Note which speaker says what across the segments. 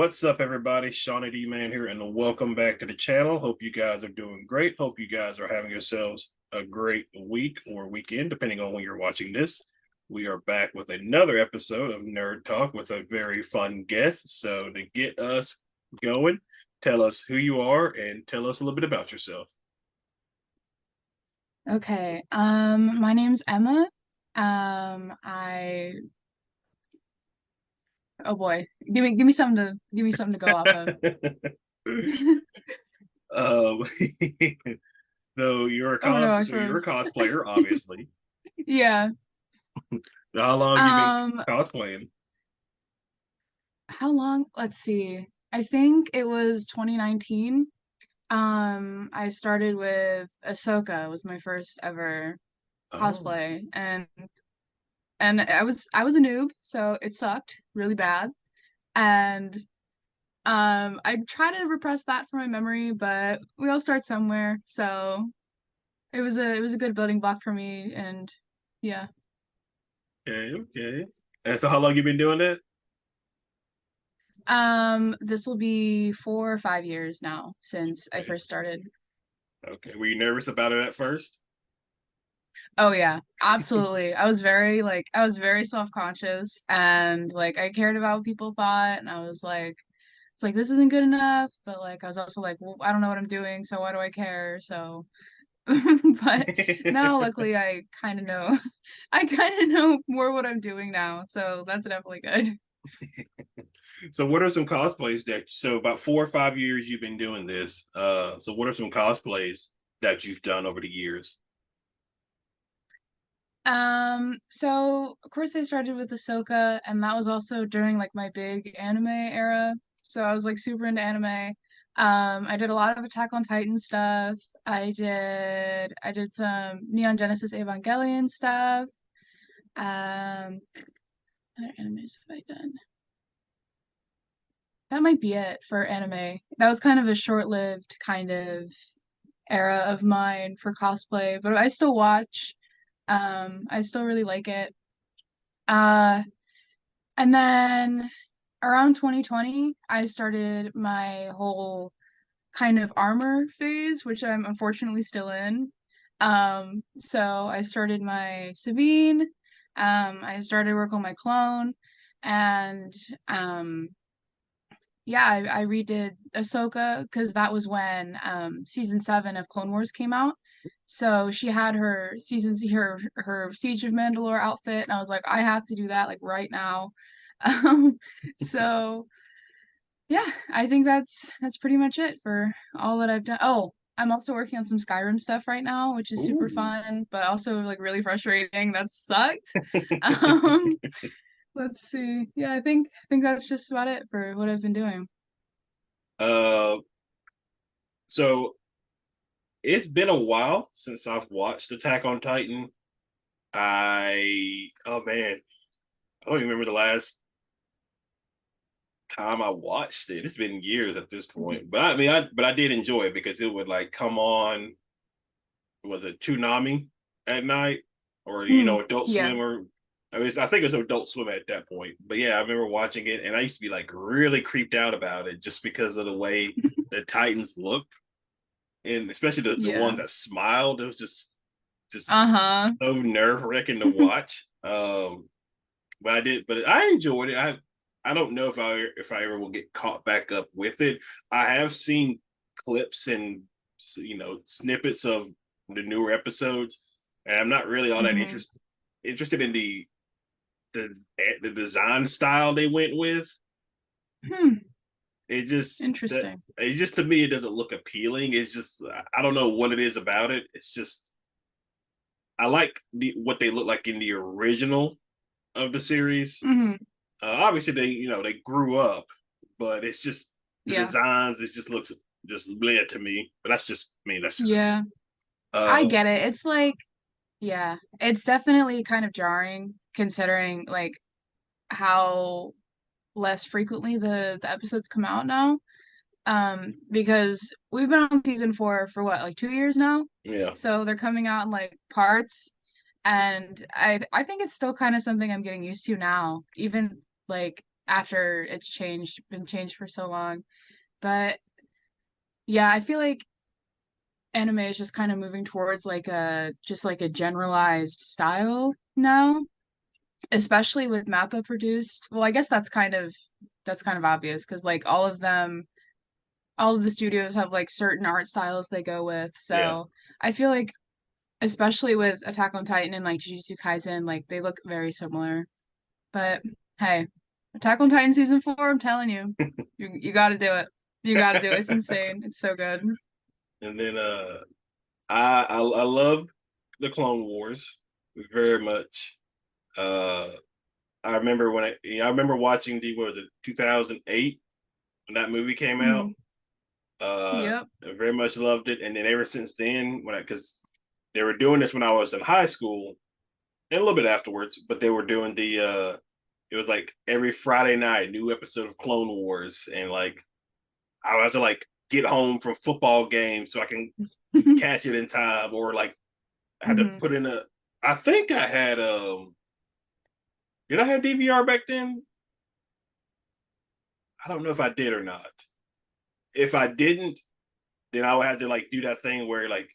Speaker 1: What's up, everybody? ShonnyDman here, and welcome back to the channel. Hope you guys are doing great. Hope you guys are having yourselves a great week or weekend, depending on when you're watching this. We are back with another episode of Nerd Talk with a very fun guest. So, to get us going, tell us who you are and tell us a little bit about yourself.
Speaker 2: Okay. My name's Emma. I oh boy. Give me something to go off of.
Speaker 1: um, so
Speaker 2: Oh my gosh,
Speaker 1: so you're a
Speaker 2: was
Speaker 1: cosplayer, obviously.
Speaker 2: yeah.
Speaker 1: How long you been
Speaker 2: Um,
Speaker 1: cosplaying?
Speaker 2: how long? Let's see. I think it was 2019. I started with Ahsoka, was my first ever
Speaker 1: Oh,
Speaker 2: cosplay, and I was a noob, so it sucked really bad. And I try to repress that from my memory, but we all start somewhere. So it was a good building block for me, and yeah.
Speaker 1: okay, okay. And so how long you been doing that?
Speaker 2: This will be 4 or 5 years now since I
Speaker 1: Okay.
Speaker 2: first started.
Speaker 1: Okay. Were you nervous about it at first?
Speaker 2: Oh yeah, absolutely. I was very self-conscious and like I cared about what people thought, and I was like it's like this isn't good enough, but like I was also like, well, I don't know what I'm doing, so why do I care? So but now luckily I kind of know I kind of know more what I'm doing now, so that's definitely good.
Speaker 1: So what are some cosplays that so about 4 or 5 years you've been doing this? So what are some cosplays that you've done over the years?
Speaker 2: So of course I started with Ahsoka, and that was also during like my big anime era. So I was like super into anime. I did a lot of Attack on Titan stuff. I did some Neon Genesis Evangelion stuff. What other animes have I done? That might be it for anime. That was kind of a short-lived kind of era of mine for cosplay, but I still watch. I still really like it. Uh, and then around 2020, I started my whole kind of armor phase, which I'm unfortunately still in. So I started my Sabine, I started work on my clone, and yeah, I redid Ahsoka because that was when season 7 of Clone Wars came out. So she had her Siege of Mandalore outfit, and I was like, I have to do that like right now. So yeah, I think that's pretty much it for all that I've done. Oh, I'm also working on some Skyrim stuff right now, which is super
Speaker 1: Ooh.
Speaker 2: fun, but also like really frustrating. That sucked. Um, let's see. Yeah, I think that's just about it for what I've been doing.
Speaker 1: uh, so it's been a while since I've watched Attack on Titan. Oh man, I don't even remember the last time I watched it. It's been years at this point, but I did enjoy it because it would like come on. Was it Toonami at night, or
Speaker 2: Mm,
Speaker 1: Adult
Speaker 2: yeah.
Speaker 1: Swim, or I think it was Adult Swim at that point. But yeah, I remember watching it, and I used to be like really creeped out about it just because of the way the Titans looked, and especially the one
Speaker 2: Yeah.
Speaker 1: that smiled. It was just
Speaker 2: Uh-huh.
Speaker 1: so nerve wracking to watch. But I enjoyed it. I don't know if I ever will get caught back up with it. I have seen clips and snippets of the newer episodes, and I'm not really all that
Speaker 2: Hmm.
Speaker 1: interested in the the design style they went with.
Speaker 2: Hmm.
Speaker 1: That
Speaker 2: Interesting.
Speaker 1: it just to me it doesn't look appealing. It's just I don't know what it is about it. It's just I like what they look like in the original of the series.
Speaker 2: Hmm.
Speaker 1: Obviously, they grew up, but it's just the
Speaker 2: Yeah.
Speaker 1: designs. It just looks just bled to me. But that's just me. That's just me.
Speaker 2: Yeah. I
Speaker 1: Uh,
Speaker 2: get it. It's like, yeah, it's definitely kind of jarring considering like how less frequently the episodes come out now. Because we've been on season 4 for what, like 2 years now?
Speaker 1: yeah,
Speaker 2: So they're coming out in like parts, and I think it's still kind of something I'm getting used to now. Even like after it's been changed for so long. But yeah, I feel like anime is just kind of moving towards like a just like a generalized style now, especially with Mappa produced. Well, I guess that's kind of obvious because like all of the studios have like certain art styles they go with.
Speaker 1: Yeah.
Speaker 2: So I feel like especially with Attack on Titan and like Jujutsu Kaisen, like they look very similar. But hey, Attack on Titan season 4, I'm telling you, you got to do it. You got to do it. It's insane. It's so good.
Speaker 1: And then I love the Clone Wars very much. Uh I remember I remember watching the what was it 2008 when that movie came out.
Speaker 2: Mhm. Yep.
Speaker 1: I very much loved it, and then ever since then, when because they were doing this when I was in high school and a little bit afterwards, but they were doing the it was like every Friday night new episode of Clone Wars, and like I would have to like get home from football games so I can catch it in time, or like I had to
Speaker 2: Hmm.
Speaker 1: put in a. I think I had did I have DVR back then? I don't know if I did or not. If I didn't, then I would have to like do that thing where like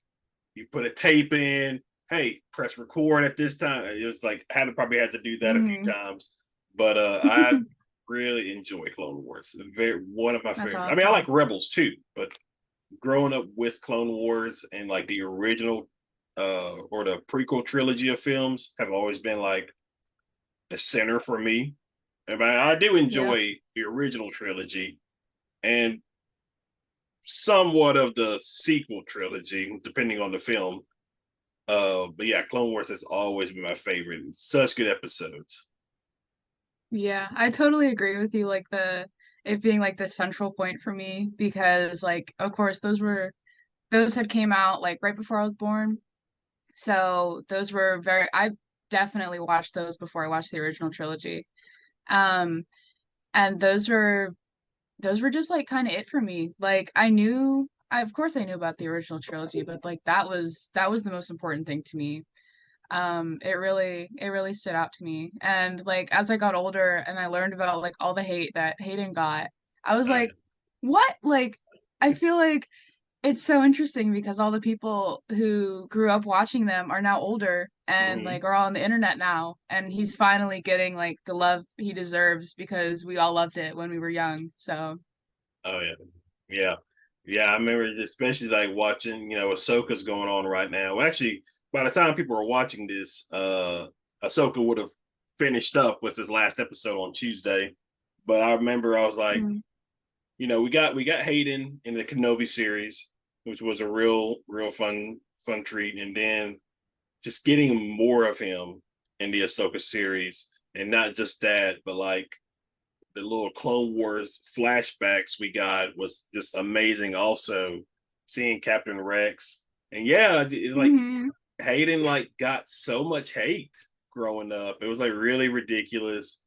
Speaker 1: you put a tape in, hey, press record at this time. It was like I had to probably had to do that a few
Speaker 2: Hmm.
Speaker 1: times. But I really enjoy Clone Wars. Very one of my
Speaker 2: That's
Speaker 1: favorites. I mean, I like
Speaker 2: awesome.
Speaker 1: Rebels too, but growing up with Clone Wars and like the original or the prequel trilogy of films have always been like the center for me. And I do
Speaker 2: Yeah.
Speaker 1: enjoy the original trilogy and somewhat of the sequel trilogy, depending on the film. But yeah, Clone Wars has always been my favorite. Such good episodes.
Speaker 2: Yeah, I totally agree with you. Like the it being like the central point for me because like of course those had came out like right before I was born. So those were very I definitely watched those before I watched the original trilogy. Um and those were just like kind of it for me. Like of course I knew about the original trilogy, but like that was the most important thing to me. It really stood out to me. And like as I got older and I learned about like all the hate that Hayden got, I was
Speaker 1: Uh,
Speaker 2: like, what? Like I feel like it's so interesting because all the people who grew up watching them are now older and
Speaker 1: mm-hmm.
Speaker 2: like are all on the internet now, and he's finally getting like the love he deserves because we all loved it when we were young. So,
Speaker 1: Oh yeah, yeah, yeah. I remember, especially like watching, Ahsoka's going on right now. Well, actually, by the time people are watching this, Ahsoka would have finished up with his last episode on Tuesday. But I remember I was like,
Speaker 2: mm,
Speaker 1: we got Hayden in the Kenobi series, which was a real fun treat, and then just getting more of him in the Ahsoka series, and not just that, but like the little Clone Wars flashbacks we got was just amazing. Also, seeing Captain Rex, and yeah, like
Speaker 2: hmm,
Speaker 1: Hayden like got so much hate growing up. It was like really ridiculous.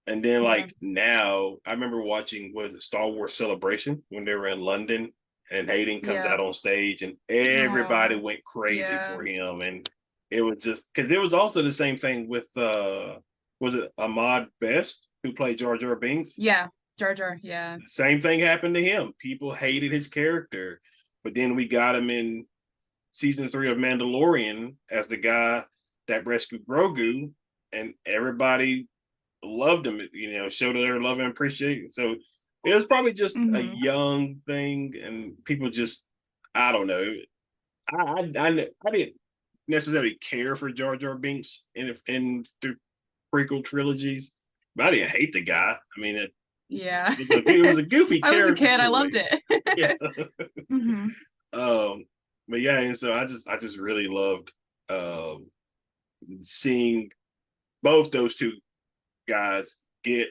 Speaker 1: And then
Speaker 2: yeah,
Speaker 1: like now, I remember watching was it Star Wars Celebration when they were in London, and Hayden comes
Speaker 2: yeah,
Speaker 1: out on stage, and everybody
Speaker 2: oh,
Speaker 1: went crazy
Speaker 2: yeah,
Speaker 1: for him, and it was just because it was also the same thing with was it Ahmad Best who played Jar Jar Binks?
Speaker 2: yeah, Jar Jar, yeah,
Speaker 1: Same thing happened to him. People hated his character, but then we got him in season 3 of Mandalorian as the guy that rescued Grogu, and everybody loved him. Showed their love and appreciation. So it was probably just a
Speaker 2: hmm,
Speaker 1: young thing, and people just I don't know. I didn't necessarily care for Jar Jar Binks in the prequel trilogies, but I didn't hate the guy. I mean,
Speaker 2: yeah.
Speaker 1: it was a goofy
Speaker 2: I was a
Speaker 1: character
Speaker 2: kid, I loved
Speaker 1: choice.
Speaker 2: it.
Speaker 1: Yeah.
Speaker 2: Hmm.
Speaker 1: um, but yeah, and so I just really loved um seeing both those two guys get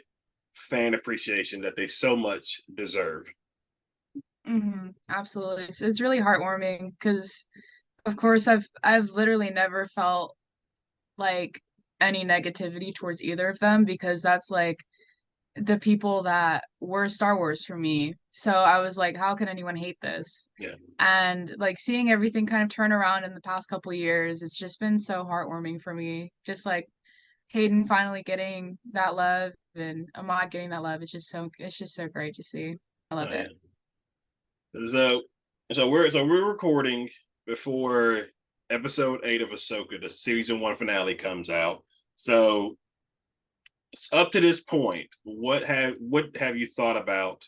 Speaker 1: fan appreciation that they so much deserve.
Speaker 2: Hmm. Absolutely. It's really heartwarming because of course I've literally never felt like any negativity towards either of them because that's like the people that were Star Wars for me. So I was like, how can anyone hate this?
Speaker 1: Yeah.
Speaker 2: And like seeing everything kind of turn around in the past couple years, it's just been so heartwarming for me. Just like Hayden finally getting that love and Ahmad getting that love. It's just so great to see. I love
Speaker 1: Oh yeah.
Speaker 2: it.
Speaker 1: So we're recording before episode 8 of Ahsoka, the season 1 finale comes out. So up to this point, what have you thought about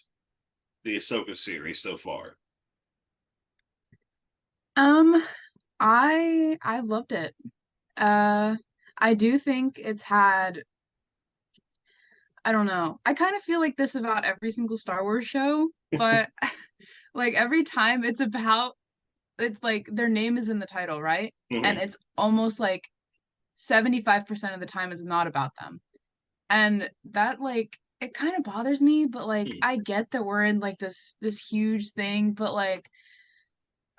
Speaker 1: the Ahsoka series so far?
Speaker 2: Um, I've loved it. Uh, I do think it's had, I don't know. I kind of feel like this about every single Star Wars show, but like every time it's like their name is in the title, right? And
Speaker 1: Mm-hmm.
Speaker 2: it's almost like 75% of the time it's not about them. And that like it kind of bothers me, but like I get that we're in like this huge thing, but like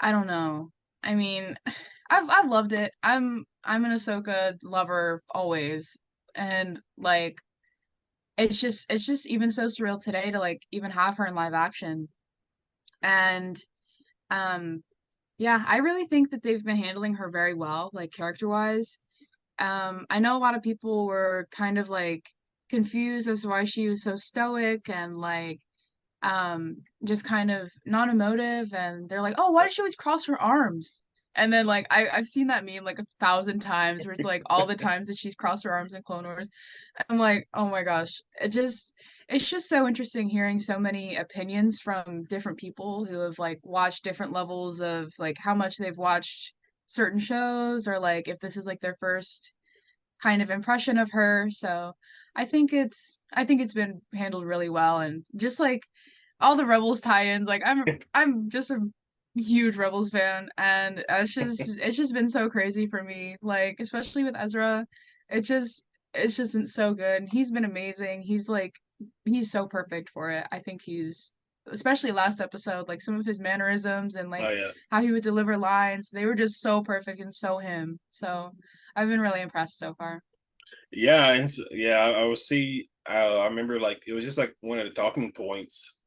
Speaker 2: I don't know. I mean, I've loved it. I'm an Ahsoka lover always. And like it's just even so surreal today to like even have her in live action. And um yeah, I really think that they've been handling her very well, like character-wise. I know a lot of people were kind of like confused as to why she was so stoic and like just kind of non-emotive, and they're like, oh, why does she always cross her arms? And then like I've seen that meme like 1,000 times where it's like all the times that she's crossed her arms in Clone Wars. I'm like, oh my gosh, it's just so interesting hearing so many opinions from different people who have like watched different levels of like how much they've watched certain shows, or like if this is like their first kind of impression of her. So I think it's been handled really well, and just like all the Rebels tie-ins, like I'm just a huge Rebels fan, and it's just been so crazy for me. Like especially with Ezra, it just it's just been so good. He's been amazing. He's so perfect for it. I think he's especially last episode, like some of his mannerisms and
Speaker 1: Oh
Speaker 2: like
Speaker 1: yeah.
Speaker 2: how he would deliver lines, they were just so perfect and so him. So I've been really impressed so far.
Speaker 1: Yeah, and yeah, I was see. I remember like it was just like one of the talking points,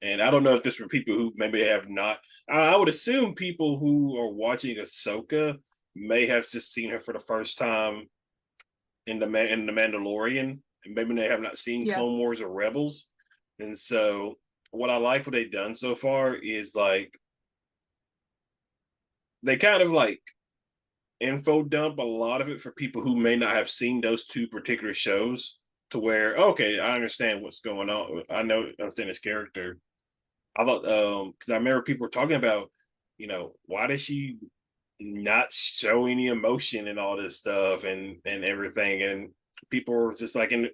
Speaker 1: and I don't know if this for people who maybe have not. I would assume people who are watching Ahsoka may have just seen her for the first time in the Mandalorian, and maybe they have not seen
Speaker 2: Yeah.
Speaker 1: Clone Wars or Rebels. And so, what I like what they've done so far is like they kind of like info dump a lot of it for people who may not have seen those two particular shows to where okay, I understand what's going on. Understand this character. I thought because I remember people were talking about, why does she not show any emotion and all this stuff and everything, and people were just like, and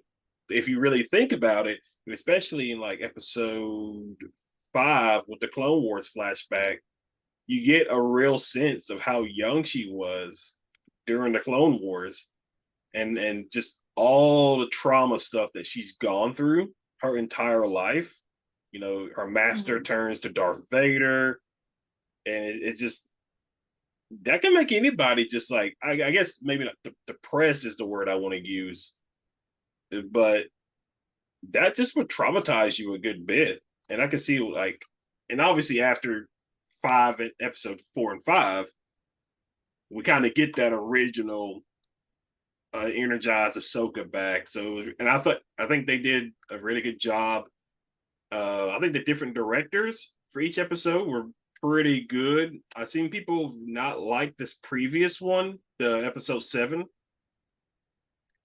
Speaker 1: if you really think about it, especially in like episode 5 with the Clone Wars flashback, you get a real sense of how young she was during the Clone Wars, and just all the trauma stuff that she's gone through her entire life. Her master
Speaker 2: Hmm.
Speaker 1: turns to Darth Vader, and it just that can make anybody just like I guess maybe not depressed is the word I want to use, but that just would traumatize you a good bit. And I can see like, and obviously after episode 4 and 5, we kind of get that original energized Ahsoka back. So, and I think they did a really good job. I think the different directors for each episode were pretty good. I've seen people not like this previous one, the episode 7.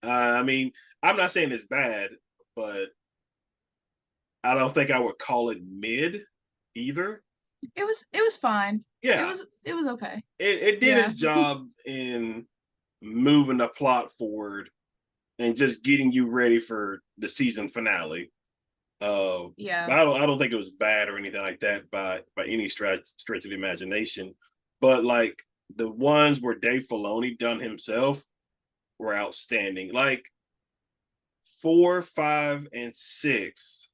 Speaker 1: I mean, I'm not saying it's bad, but I don't think I would call it mid either.
Speaker 2: It was fine.
Speaker 1: Yeah,
Speaker 2: It was okay.
Speaker 1: it did
Speaker 2: Yeah.
Speaker 1: its job in moving the plot forward and just getting you ready for the season finale.
Speaker 2: Yeah.
Speaker 1: But I don't think it was bad or anything like that by any stretch of the imagination. But like the ones where Dave Filoni done himself were outstanding. Like 4, 5, and 6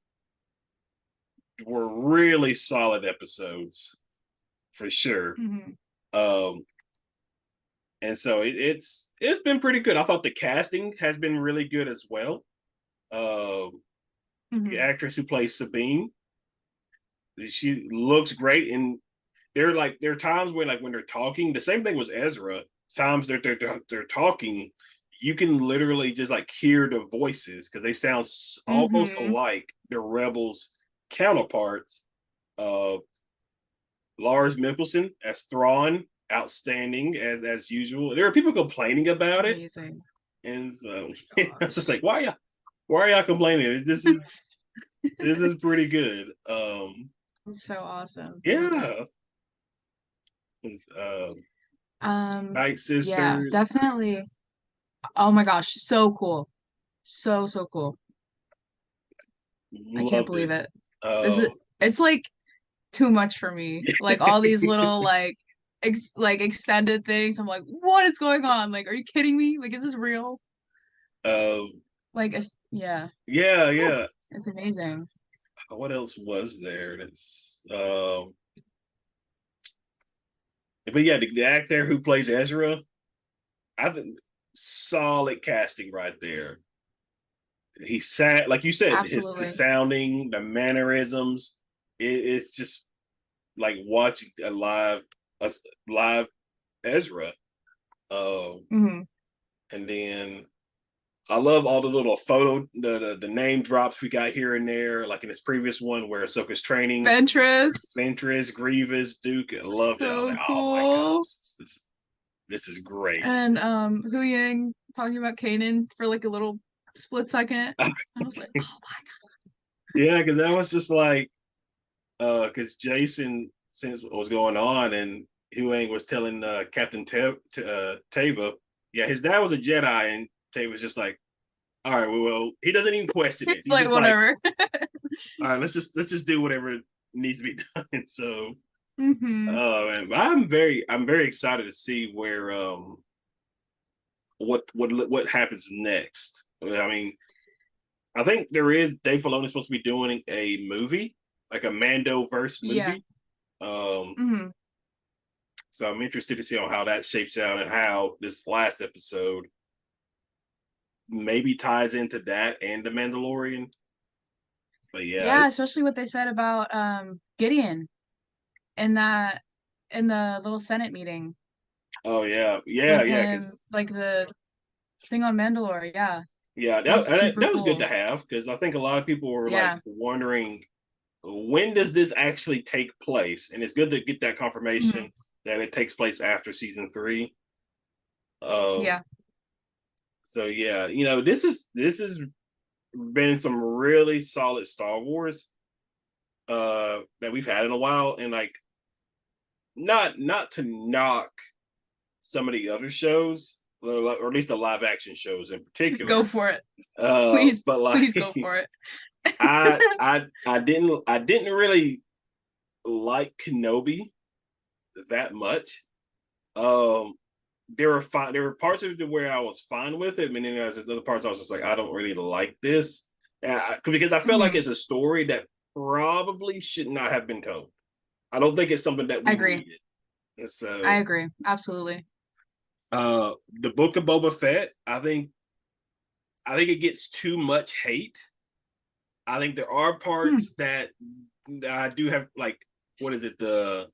Speaker 1: were really solid episodes for sure.
Speaker 2: Hmm.
Speaker 1: Um, and so it's been pretty good. I thought the casting has been really good as well. The
Speaker 2: Hmm.
Speaker 1: actress who plays Sabine, she looks great, and there are times when like when they're talking, the same thing was Ezra. Times they're talking, you can literally just like hear the voices because they sound almost
Speaker 2: Mm-hmm.
Speaker 1: alike the rebels counterparts. uh Lars Mikkelsen as Thrawn, outstanding as usual. There are people complaining about it,
Speaker 2: Amazing.
Speaker 1: and so it's just
Speaker 2: Gosh.
Speaker 1: like, why are y'all complaining? This is pretty good.
Speaker 2: It's so awesome.
Speaker 1: Yeah. Night
Speaker 2: Yeah,
Speaker 1: Sisters,
Speaker 2: definitely. Oh my gosh, so cool. So cool. I can't
Speaker 1: loved
Speaker 2: believe
Speaker 1: it.
Speaker 2: it. This is
Speaker 1: Um,
Speaker 2: it's like too much for me. Like all these little like extended things. I'm like, what is going on? Like, are you kidding me? Like, is this real?
Speaker 1: um,
Speaker 2: Like, yeah,
Speaker 1: yeah, yeah.
Speaker 2: it's amazing.
Speaker 1: What else was there? But yeah, the actor who plays Ezra, I think solid casting right there. He sat like you said, the
Speaker 2: Absolutely.
Speaker 1: sounding, the mannerisms. It's just like watching a live Ezra. Um,
Speaker 2: Hmm.
Speaker 1: and then I love all the little the name drops we got here and there, like in this previous one where Ahsoka's training
Speaker 2: Ventress.
Speaker 1: Ventress, Grievous, Duke. I loved it. I was
Speaker 2: So
Speaker 1: like, oh my
Speaker 2: cool.
Speaker 1: gosh, this is great.
Speaker 2: And Hu Yang talking about Kanan for like a little split second. I was like, oh my
Speaker 1: Yeah, because that was just like because Jason since what was going on and Huang was telling Captain Tava, yeah, his dad was a Jedi, and Tava was just like, all right, well, he doesn't even question
Speaker 2: God.
Speaker 1: it.
Speaker 2: It's
Speaker 1: He's
Speaker 2: like
Speaker 1: just like,
Speaker 2: whatever.
Speaker 1: all right, let's just do whatever needs to be done. So,
Speaker 2: Hmm.
Speaker 1: and I'm very excited to see where what happens next. I mean, I think Dave Filoni is supposed to be doing a movie, like a Mando verse
Speaker 2: Yeah.
Speaker 1: movie. Um,
Speaker 2: Hmm.
Speaker 1: so I'm interested to see on how that shapes out and how this last episode maybe ties into that and the Mandalorian. But yeah,
Speaker 2: Yeah, especially what they said about Gideon in that in the little Senate meeting
Speaker 1: oh yeah, yeah,
Speaker 2: with
Speaker 1: yeah,
Speaker 2: him,
Speaker 1: because
Speaker 2: like the thing on Mandalore. Yeah,
Speaker 1: yeah,
Speaker 2: it was super
Speaker 1: that was good to
Speaker 2: cool.
Speaker 1: have because I think a lot of people were like
Speaker 2: Yeah.
Speaker 1: wondering when does this actually take place, and it's good to get that
Speaker 2: Hmm.
Speaker 1: confirmation that it takes place after season three. Um,
Speaker 2: Yeah.
Speaker 1: so yeah, this has been some really solid Star Wars that we've had in a while, and like not to knock some of the other shows, or at least the live action shows in
Speaker 2: Go
Speaker 1: particular.
Speaker 2: for it. Please,
Speaker 1: But like
Speaker 2: please go for it.
Speaker 1: I didn't really like Kenobi that much. Um, there were parts of it where I was fine with it, and then there's other parts I was just like, I don't really like this, because I felt like
Speaker 2: Hmm.
Speaker 1: it's a story that probably should not have been told. I don't think it's something that
Speaker 2: I
Speaker 1: we
Speaker 2: agree.
Speaker 1: needed. And
Speaker 2: I
Speaker 1: so,
Speaker 2: agree. Absolutely.
Speaker 1: the Book of Boba Fett, I think it gets too much hate. I think there are
Speaker 2: Hmm.
Speaker 1: parts that I do have, like, what is it, the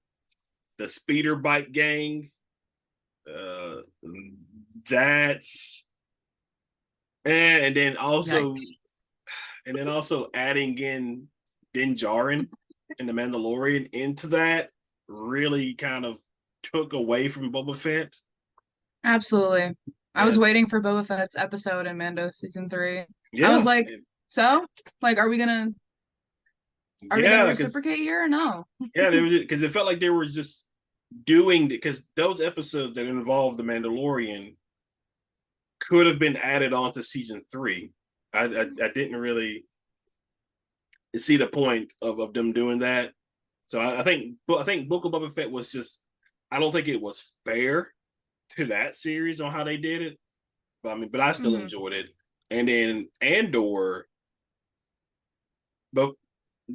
Speaker 1: speeder bike gang. Uh, that's and then also
Speaker 2: Yikes.
Speaker 1: adding in Din Djarin and the Mandalorian into that really kind of took away from Boba Fett.
Speaker 2: Absolutely. I was
Speaker 1: And
Speaker 2: waiting for Boba Fett's episode in Mando season 3. I was
Speaker 1: yeah,
Speaker 2: like, so? Like, are we gonna
Speaker 1: yeah, because
Speaker 2: reciprocate here or no?
Speaker 1: yeah, because it felt like they were just doing, because those episodes that involved the Mandalorian could have been added on to season three. I didn't really see the point of them doing that. So I think Book of Boba Fett was just, I don't think it was fair to that series on how they did it. But I mean, but I still
Speaker 2: Hmm.
Speaker 1: enjoyed it. And then Andor, but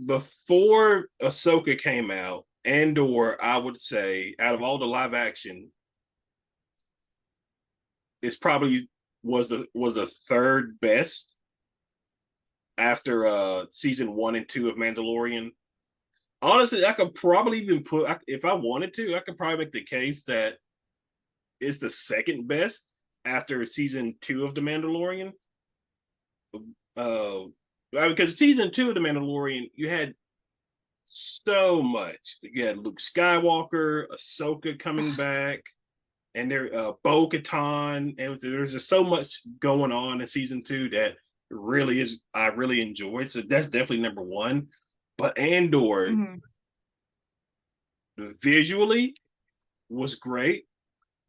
Speaker 1: before Ahsoka came out, Andor, I would say, out of all the live action, it's probably was the third best after season 1 and 2 of Mandalorian. Honestly, I could probably even if I wanted to, I could probably make the case that it's the second best. after season 2 of The Mandalorian. Because season 2 of The Mandalorian, you had so much. You had Luke Skywalker, Ahsoka coming back, and there Bo-Katan, and there's just so much going on in season 2 that really is I really enjoyed. So that's definitely number one. But Andor
Speaker 2: Hmm.
Speaker 1: visually was great.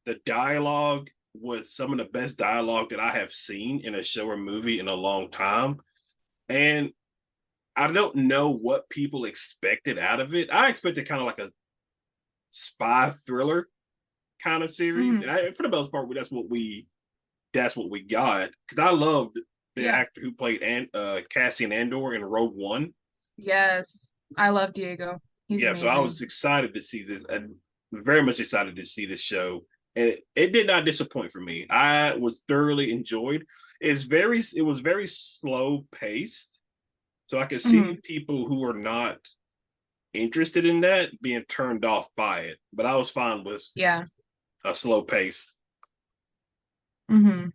Speaker 1: The dialogue was some of the best dialogue that I have seen in a show or movie in a long time. And I don't know what people expected out of it. I expected kind of like a spy thriller kind of series,
Speaker 2: Hmm.
Speaker 1: and for the most part, that's what we got. Because I loved the
Speaker 2: Yeah.
Speaker 1: actor who played Cassian Andor in Rogue One.
Speaker 2: Yes. I love Diego. He's
Speaker 1: Yeah, so I was
Speaker 2: amazing.
Speaker 1: excited to see this. I'm very much excited to see this show, and it did not disappoint for me. I was thoroughly enjoyed. It was very slow paced, so I could
Speaker 2: Hmm.
Speaker 1: see people who are not interested in that being turned off by it. But I was fine with
Speaker 2: Yeah.
Speaker 1: a slow pace.
Speaker 2: Hmm.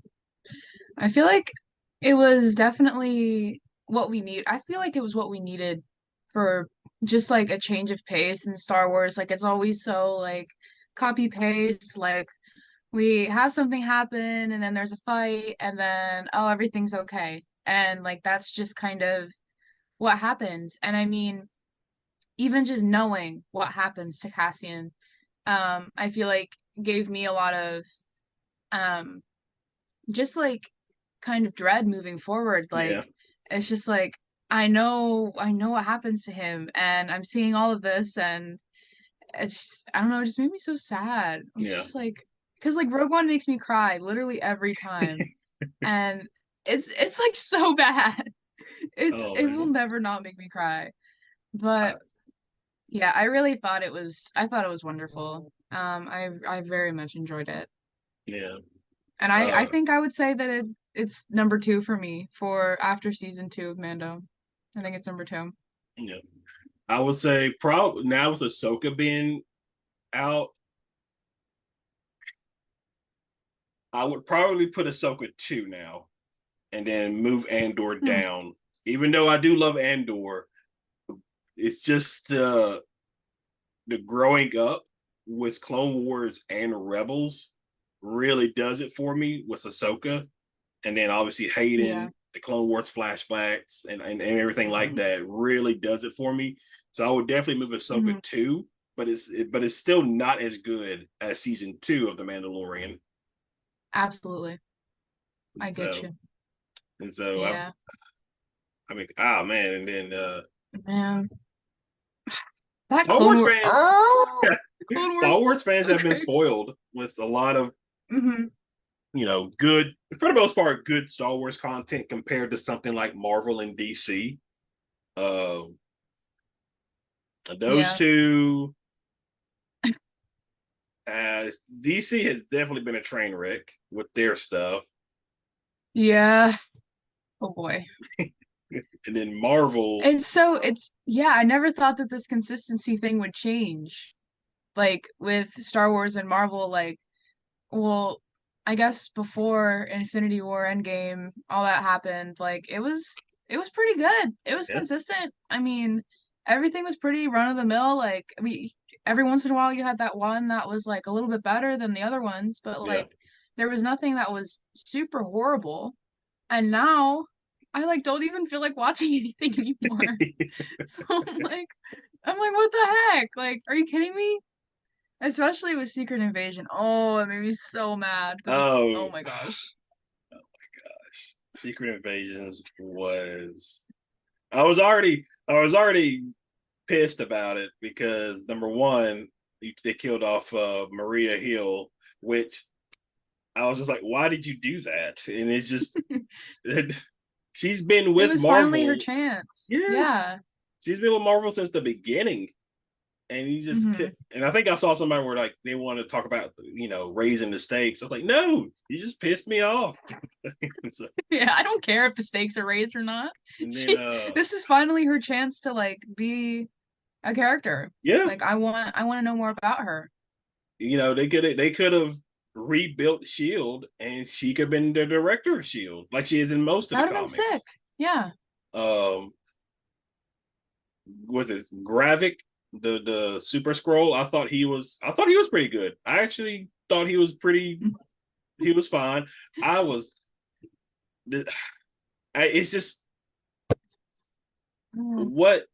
Speaker 2: I feel like it was definitely what we need. I feel like it was what we needed for just like a change of pace in Star Wars. Like it's always so like copy paste, like we have something happen and then there's a fight and then oh everything's okay. And like that's just kind of what happens. And I mean, even just knowing what happens to Cassian, I feel like gave me a lot of um just like kind of dread moving forward.
Speaker 1: Yeah,
Speaker 2: Like it's just like I know what happens to him and I'm seeing all of this and it's just, I don't know, it just made me so sad. I'm
Speaker 1: yeah.
Speaker 2: just like because like Rogue One makes me cry literally every time. And it's like so bad.
Speaker 1: Oh
Speaker 2: It will
Speaker 1: man.
Speaker 2: never not make me cry. But yeah, I really thought I thought it was wonderful. I very much enjoyed it.
Speaker 1: Yeah.
Speaker 2: And I
Speaker 1: Uh,
Speaker 2: think I would say that it's number two for me for after season two of Mando. I think it's number two.
Speaker 1: yeah. I would say probably now with Ahsoka being out, I would probably put Ahsoka 2 now and then move Andor
Speaker 2: Hmm.
Speaker 1: down. Even though I do love Andor, it's just the growing up with Clone Wars and Rebels really does it for me with Ahsoka. And then obviously
Speaker 2: Yeah.
Speaker 1: Hayden, the Clone Wars flashbacks and everything like that really does it for me. So I would definitely move Ahsoka
Speaker 2: Hmm.
Speaker 1: 2, but it's still not as good as season 2 of The Mandalorian.
Speaker 2: Absolutely.
Speaker 1: And
Speaker 2: I get
Speaker 1: so
Speaker 2: you.
Speaker 1: and so
Speaker 2: Yeah.
Speaker 1: I mean, oh man, and then
Speaker 2: Man, that
Speaker 1: Star
Speaker 2: Clone
Speaker 1: Wars
Speaker 2: War.
Speaker 1: fans,
Speaker 2: Oh, Clone
Speaker 1: Star
Speaker 2: Wars.
Speaker 1: Wars fans
Speaker 2: So
Speaker 1: have been
Speaker 2: great.
Speaker 1: spoiled with a lot of
Speaker 2: Hmm.
Speaker 1: good, for the most part, good Star Wars content compared to something like Marvel and DC. Uh, those
Speaker 2: Yeah.
Speaker 1: two, as DC has definitely been a train wreck with their stuff,
Speaker 2: Yeah. Oh boy.
Speaker 1: and then Marvel,
Speaker 2: It's yeah, I never thought that this consistency thing would change. Like with Star Wars and Marvel, like, well, I guess before Infinity War Endgame, all that happened, like it was pretty good. It was
Speaker 1: yeah,
Speaker 2: consistent. I mean, everything was pretty run of the mill. Like, I mean, every once in a while you had that one that was like a little bit better than the other ones, but
Speaker 1: yeah.
Speaker 2: like there was nothing that was super horrible. And now I like don't even feel like watching anything anymore. So I'm like, what the heck? Like, are you kidding me? Especially with Secret Invasion. Oh, it made me so mad because
Speaker 1: Oh
Speaker 2: oh my gosh.
Speaker 1: gosh, Secret Invasions was. I was already pissed about it because number one, they killed off Maria Hill, which I was just like, why did you do that? And it's just she's been
Speaker 2: It
Speaker 1: with
Speaker 2: was finally her
Speaker 1: Marvel.
Speaker 2: chance.
Speaker 1: Yeah,
Speaker 2: Yeah.
Speaker 1: she's been with Marvel since the beginning, and you just
Speaker 2: Hmm.
Speaker 1: could. And I think I saw somebody where like they want to talk about raising the stakes. I was like, no, you just pissed me off. So,
Speaker 2: Yeah, I don't care if the stakes are raised or not.
Speaker 1: and then
Speaker 2: She this is finally her chance to like be a character.
Speaker 1: yeah,
Speaker 2: Like I want to know more about her.
Speaker 1: they could have rebuilt Shield, and she could have been the director of Shield, like she is in most of
Speaker 2: That
Speaker 1: the
Speaker 2: would have been sick.
Speaker 1: comics.
Speaker 2: Yeah.
Speaker 1: Um, was it Gravik, the Super Scroll? I thought he was pretty good. I actually thought he was fine. I was it's just
Speaker 2: Mm.
Speaker 1: what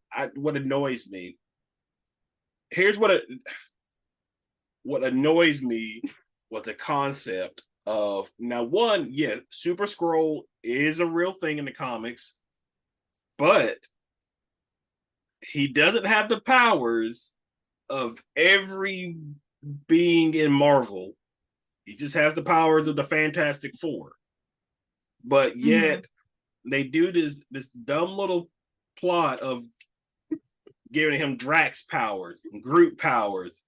Speaker 1: annoys me. Here's what annoys me was the concept of, now one, yeah, Super Scroll is a real thing in the comics, but he doesn't have the powers of every being in Marvel. He just has the powers of the Fantastic Four. But
Speaker 2: Mm-hmm.
Speaker 1: yet they do this dumb little plot of giving him Drax powers, Groot powers,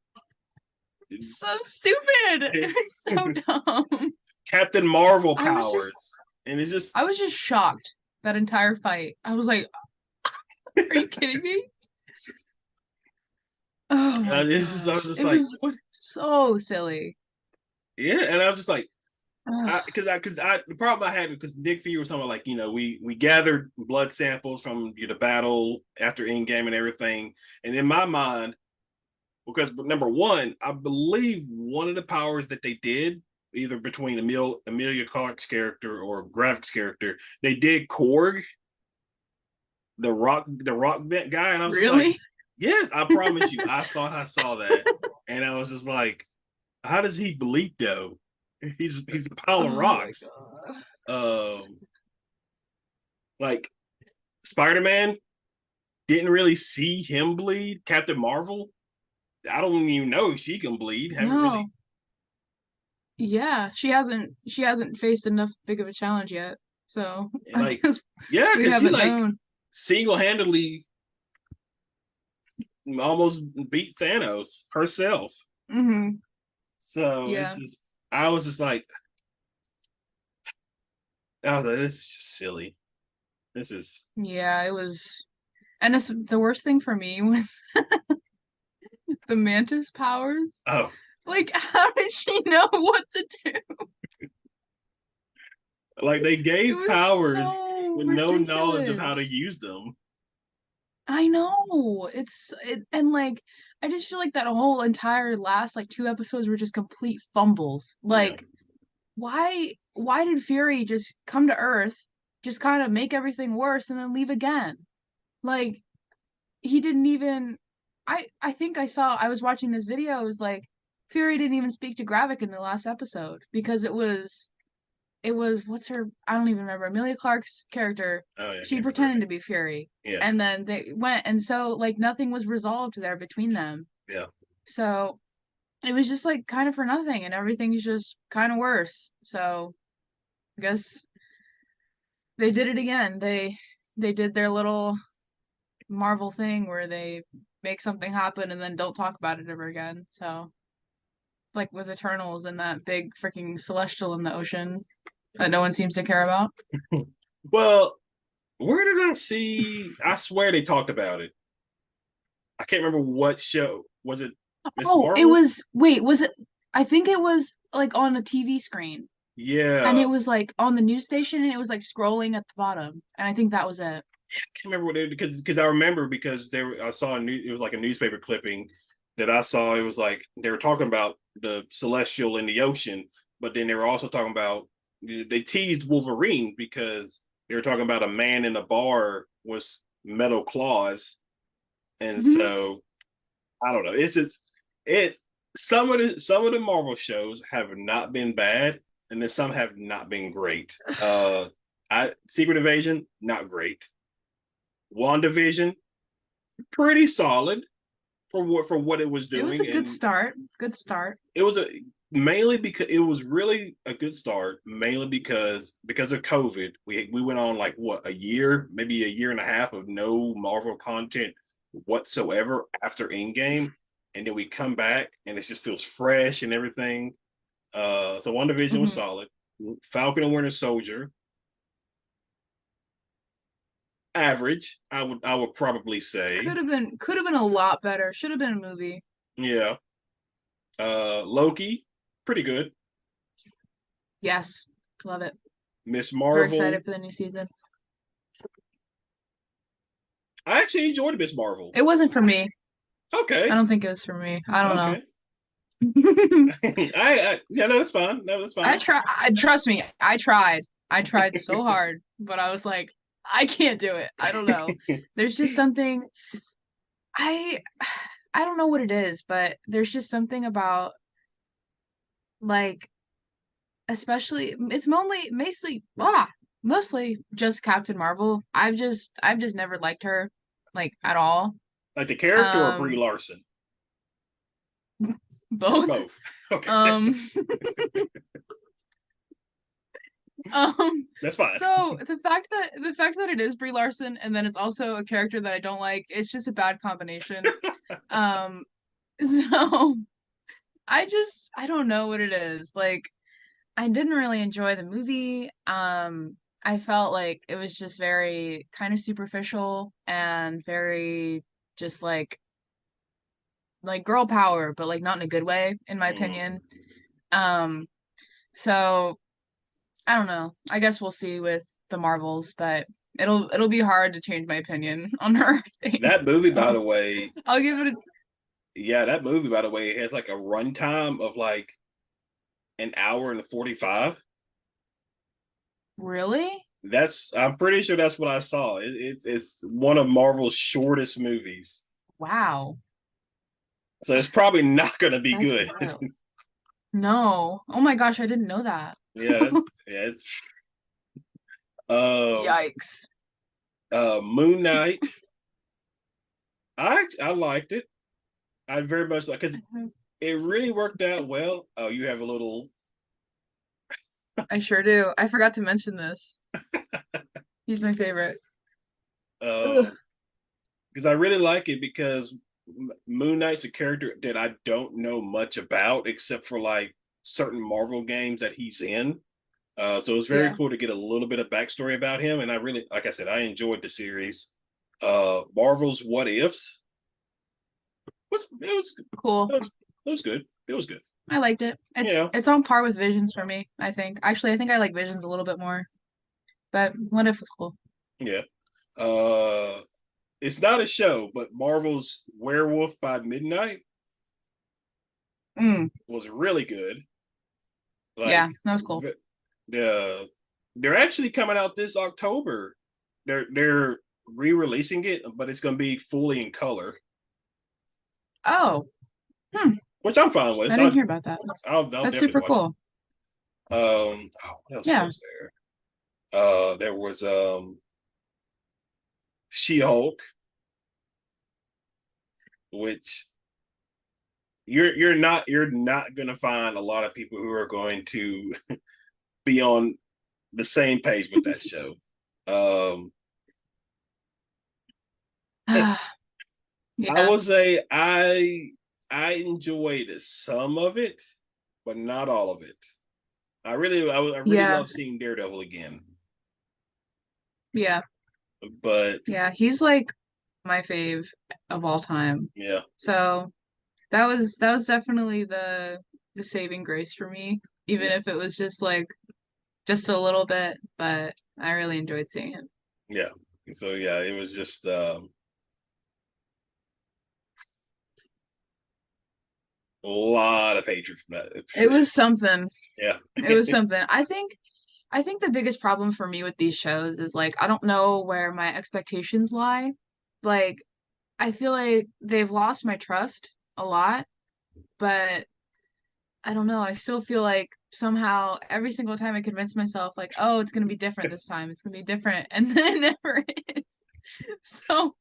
Speaker 2: So stupid. It was so dumb.
Speaker 1: Captain Marvel
Speaker 2: I was just
Speaker 1: powers. And it's just
Speaker 2: I was just shocked that entire fight. I was like, are you kidding me? Oh my
Speaker 1: I was
Speaker 2: gosh.
Speaker 1: just
Speaker 2: It
Speaker 1: like,
Speaker 2: was
Speaker 1: what?
Speaker 2: so silly.
Speaker 1: Yeah, and I was just like,
Speaker 2: Ugh.
Speaker 1: because the problem I had, because Nick Fury was talking about, like, we gathered blood samples from the battle after Endgame and everything, and in my mind, because number one, I believe one of the powers that they did, either between Emilia Clarke's character or Gravik's character, they did Korg, the rock guy, and I was just like,
Speaker 2: Really?
Speaker 1: yes, I promise you, I thought I saw that, and I was just like, how does he bleed though? He's a pile of
Speaker 2: Oh my
Speaker 1: rocks.
Speaker 2: god.
Speaker 1: Um, like Spider-Man didn't really see him bleed. Captain Marvel, I don't even know if she can bleed. Haven't really
Speaker 2: No. Yeah, she hasn't faced enough big of a challenge yet. So I
Speaker 1: like,
Speaker 2: guess
Speaker 1: yeah,
Speaker 2: we
Speaker 1: because she
Speaker 2: haven't
Speaker 1: like
Speaker 2: known.
Speaker 1: single-handedly almost beat Thanos herself.
Speaker 2: Hmm.
Speaker 1: So it's
Speaker 2: Yeah.
Speaker 1: just, I was just like, I was like, this is just silly. This is,
Speaker 2: Yeah, it was, and it's the worst thing for me was the mantis powers.
Speaker 1: oh,
Speaker 2: Like, how did she know what to do?
Speaker 1: like they
Speaker 2: It
Speaker 1: gave
Speaker 2: was
Speaker 1: powers
Speaker 2: so
Speaker 1: with no knowledge of how to
Speaker 2: ridiculous.
Speaker 1: use them.
Speaker 2: I know. And like I just feel like that whole entire last like two episodes were just complete fumbles.
Speaker 1: Yeah,
Speaker 2: Like why did Fury just come to Earth, just kind of make everything worse and then leave again? Like he didn't even I think I was watching this video, it was like Fury didn't even speak to Gravik in the last episode because it was what's her, I don't even remember, Amelia Clark's character.
Speaker 1: oh yeah, I
Speaker 2: She
Speaker 1: can't remember her
Speaker 2: pretended
Speaker 1: name.
Speaker 2: to be Fury.
Speaker 1: Yeah,
Speaker 2: And then they went, and so like nothing was resolved there between them.
Speaker 1: yeah.
Speaker 2: So it was just like kind of for nothing and everything's just kind of worse. So I guess they did it again. They did their little Marvel thing where they make something happen and then don't talk about it ever again. So like with Eternals and that big freaking celestial in the ocean that no one seems to care about.
Speaker 1: Well, where did I see? I swear they talked about it. I can't remember what show. Was it Miss
Speaker 2: Oh, it
Speaker 1: Marvel?
Speaker 2: was, wait, was it, I think it was like on a TV screen and
Speaker 1: Yeah.
Speaker 2: it was like on the news station and it was like scrolling at the bottom. And I think that was it.
Speaker 1: I can't remember what it, because I remember, because I saw it was like a newspaper clipping that I saw. It was like they were talking about the celestial in the ocean, but then they were also talking about, they teased Wolverine because they were talking about a man in a bar with metal claws, and
Speaker 2: Mhm.
Speaker 1: so I don't know. It's some of the Marvel shows have not been bad, and then some have not been great. I Secret Invasion, not great. WandaVision, pretty solid for what it was
Speaker 2: It was a
Speaker 1: doing,
Speaker 2: good
Speaker 1: and
Speaker 2: start. Good start.
Speaker 1: it was a mainly because it was really a good start, mainly because of COVID. We went on like what, a year, maybe a year and a half of no Marvel content whatsoever after Endgame, and then we come back and it just feels fresh and everything. So WandaVision was
Speaker 2: Hmm.
Speaker 1: solid. Falcon and Winter Soldier, average. I would probably say.
Speaker 2: Could have been a lot better. Should have been a movie.
Speaker 1: Yeah. Loki, pretty good.
Speaker 2: Yes, love it.
Speaker 1: Miss
Speaker 2: Very
Speaker 1: Marvel.
Speaker 2: excited for the new season.
Speaker 1: I actually enjoyed Miss Marvel.
Speaker 2: It wasn't for me. I
Speaker 1: Okay.
Speaker 2: don't think it was for me. I don't know.
Speaker 1: Okay. Yeah, no, that's fine. No, that's
Speaker 2: I
Speaker 1: fine.
Speaker 2: try. Trust me. I tried. I tried so hard, but I was like, I can't do it. I don't know. There's just something I I don't know what it is, but there's just something about like especially it's mostly just Captain Marvel. I've just never liked her like at all.
Speaker 1: Like the character or Brie
Speaker 2: Um
Speaker 1: Larson or
Speaker 2: both.
Speaker 1: both. Okay,
Speaker 2: Um um
Speaker 1: that's fine.
Speaker 2: so the fact that it is Brie Larson and then it's also a character that I don't like, it's just a bad combination. Um so I don't know what it is. Like I didn't really enjoy the movie. I felt like it was just very kind of superficial and very just like girl power, but like not in a good way, in my
Speaker 1: Mm.
Speaker 2: opinion. Um, so I don't know. I guess we'll see with the Marvels, but it'll be hard to change my opinion on her, I think.
Speaker 1: That movie, by
Speaker 2: So
Speaker 1: the way,
Speaker 2: I'll give it a
Speaker 1: yeah, that movie, by the way, has like a runtime of like an hour and 45.
Speaker 2: really?
Speaker 1: I'm pretty sure that's what I saw. It's one of Marvel's shortest movies,
Speaker 2: Wow.
Speaker 1: so it's probably not going to be
Speaker 2: That's
Speaker 1: good.
Speaker 2: wild. No. Oh my gosh, I didn't know that.
Speaker 1: Yeah, it's um
Speaker 2: Yikes.
Speaker 1: Moon Knight. I liked it. I very much like because it really worked out well. Oh, you have a little
Speaker 2: I sure do. I forgot to mention this. He's my favorite. Ugh.
Speaker 1: um because I really like it because Moon Knight's a character that I don't know much about except for like certain Marvel games that he's in. So it was very
Speaker 2: Yeah.
Speaker 1: cool to get a little bit of backstory about him, and I really, like I said, I enjoyed the series. Marvel's What Ifs was
Speaker 2: Cool.
Speaker 1: it was good. It was good.
Speaker 2: I liked it. It's
Speaker 1: Yeah,
Speaker 2: it's on par with Visions for me, I think. Actually, I think I like Visions a little bit more. But What If was cool.
Speaker 1: yeah. Uh, it's not a show, but Marvel's Werewolf by Midnight
Speaker 2: Mm,
Speaker 1: was really good.
Speaker 2: yeah,
Speaker 1: Like
Speaker 2: that was cool.
Speaker 1: the they're actually coming out this October. They're re-releasing it, but it's going to be fully in color,
Speaker 2: Oh, hmm.
Speaker 1: which I'm fine with.
Speaker 2: I didn't hear about that.
Speaker 1: I'll
Speaker 2: That's
Speaker 1: definitely
Speaker 2: super
Speaker 1: watch it.
Speaker 2: cool.
Speaker 1: What else
Speaker 2: Yeah.
Speaker 1: was there? There was She-Hulk, which you're not gonna find a lot of people who are going to be on the same page with that show. Um, I
Speaker 2: Yeah.
Speaker 1: will say I enjoyed some of it, but not all of it. I really
Speaker 2: Yeah.
Speaker 1: love seeing Daredevil again,
Speaker 2: Yeah.
Speaker 1: but
Speaker 2: Yeah. He's like my fave of all time.
Speaker 1: yeah,
Speaker 2: So that was definitely the saving grace for me, even
Speaker 1: yeah,
Speaker 2: if it was just like just a little bit, but I really enjoyed seeing him.
Speaker 1: yeah. So yeah, it was just a lot of hatred from that.
Speaker 2: It was something.
Speaker 1: Yeah.
Speaker 2: It was something. I think the biggest problem for me with these shows is like I don't know where my expectations lie. Like I feel like they've lost my trust a lot, but I don't know. I still feel like somehow every single time I convince myself like, "Oh, it's gonna be different this time. It's gonna be different," and then it never is. So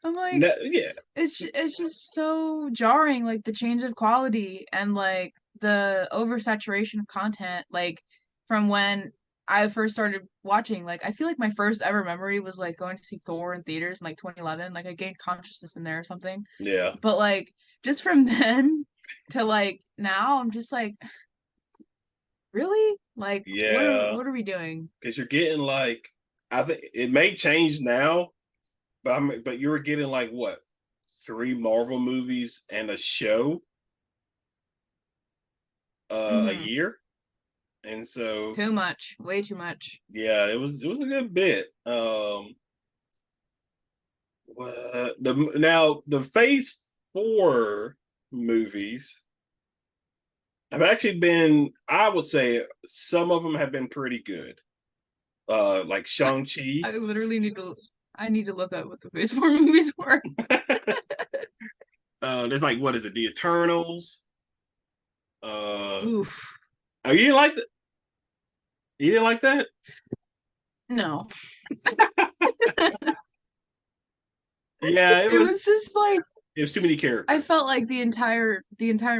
Speaker 2: I'm like,
Speaker 1: No, yeah,
Speaker 2: it's just so jarring, like the change of quality and like the oversaturation of content, like from when I first started watching. Like I feel like my first ever memory was like going to see Thor in theaters in like 2011. Like I gained consciousness in there or something.
Speaker 1: yeah,
Speaker 2: But like just from then to like now, I'm just like, really? Like what are
Speaker 1: yeah.
Speaker 2: what are we doing?
Speaker 1: Because you're getting like, I think it may change now, but you were getting like what, three Marvel movies and a show a
Speaker 2: Hmm.
Speaker 1: year, And so
Speaker 2: Too much, way too much.
Speaker 1: yeah, it was a good bit. The Phase 4 movies have actually been, I would say, some of them have been pretty good. Like Shang-Chi.
Speaker 2: I literally need to. I need to look up what the Phase 4 movies were.
Speaker 1: There's like, what is it? The Eternals.
Speaker 2: Oof.
Speaker 1: Oh, you didn't like that? You didn't like that?
Speaker 2: No.
Speaker 1: Yeah,
Speaker 2: It was just like
Speaker 1: it was too many
Speaker 2: I
Speaker 1: characters.
Speaker 2: felt like the entire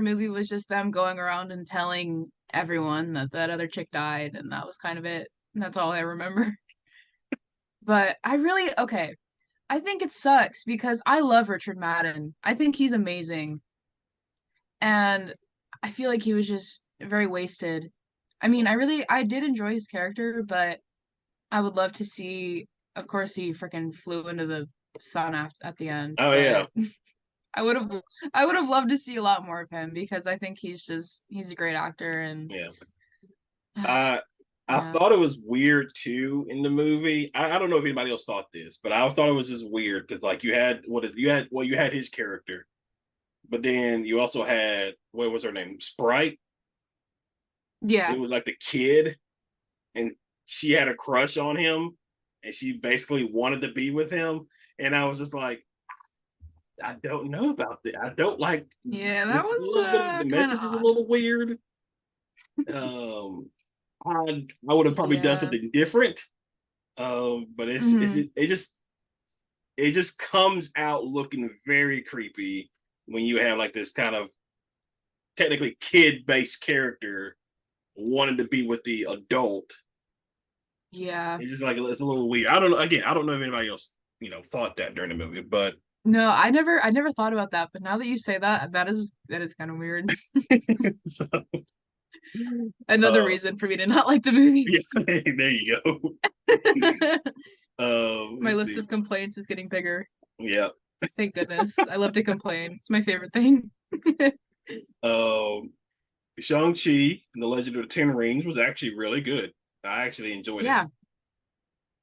Speaker 2: movie was just them going around and telling everyone that that other chick died, and that was kind of it. And that's all I remember. But I really okay. I think it sucks because I love Richard Madden. I think he's amazing. And I feel like he was just very wasted. I mean, I did enjoy his character, but I would love to see, of course he freaking flew into the sun at the end,
Speaker 1: Oh yeah,
Speaker 2: but I would have I would have loved to see a lot more of him because I think he's a great actor and
Speaker 1: yeah. I I
Speaker 2: yeah.
Speaker 1: thought it was weird too in the movie. I don't know if anybody else thought this, but I thought it was just weird because like you had his character, but then you also had, what was her name? Sprite. It
Speaker 2: Yeah.
Speaker 1: was like the kid, and she had a crush on him, and she basically wanted to be with him. And I was just like, I don't know about that. I don't like
Speaker 2: Yeah, that
Speaker 1: this. A
Speaker 2: was
Speaker 1: little bit of the
Speaker 2: kind of
Speaker 1: message is a
Speaker 2: odd.
Speaker 1: little weird. Um, I would have probably done
Speaker 2: Yeah.
Speaker 1: something different. But
Speaker 2: Hmm.
Speaker 1: it just comes out looking very creepy when you have like this kind of technically kid based character wanting to be with the adult.
Speaker 2: Yeah.
Speaker 1: It's just like it's a little weird. I don't know. Again, I don't know if anybody else thought that during the movie, but
Speaker 2: No, I never thought about that, but now that you say that, that is kind of weird.
Speaker 1: so,
Speaker 2: Another
Speaker 1: uh,
Speaker 2: reason for me to not like the movie.
Speaker 1: yeah, there you go.
Speaker 2: My
Speaker 1: Let's
Speaker 2: list
Speaker 1: see.
Speaker 2: of complaints is getting bigger.
Speaker 1: Yeah.
Speaker 2: Thank goodness. I love to complain. It's my favorite thing.
Speaker 1: Um, Shang-Chi and the Legend of the Ten Rings was actually really good. I actually enjoyed it.
Speaker 2: Yeah.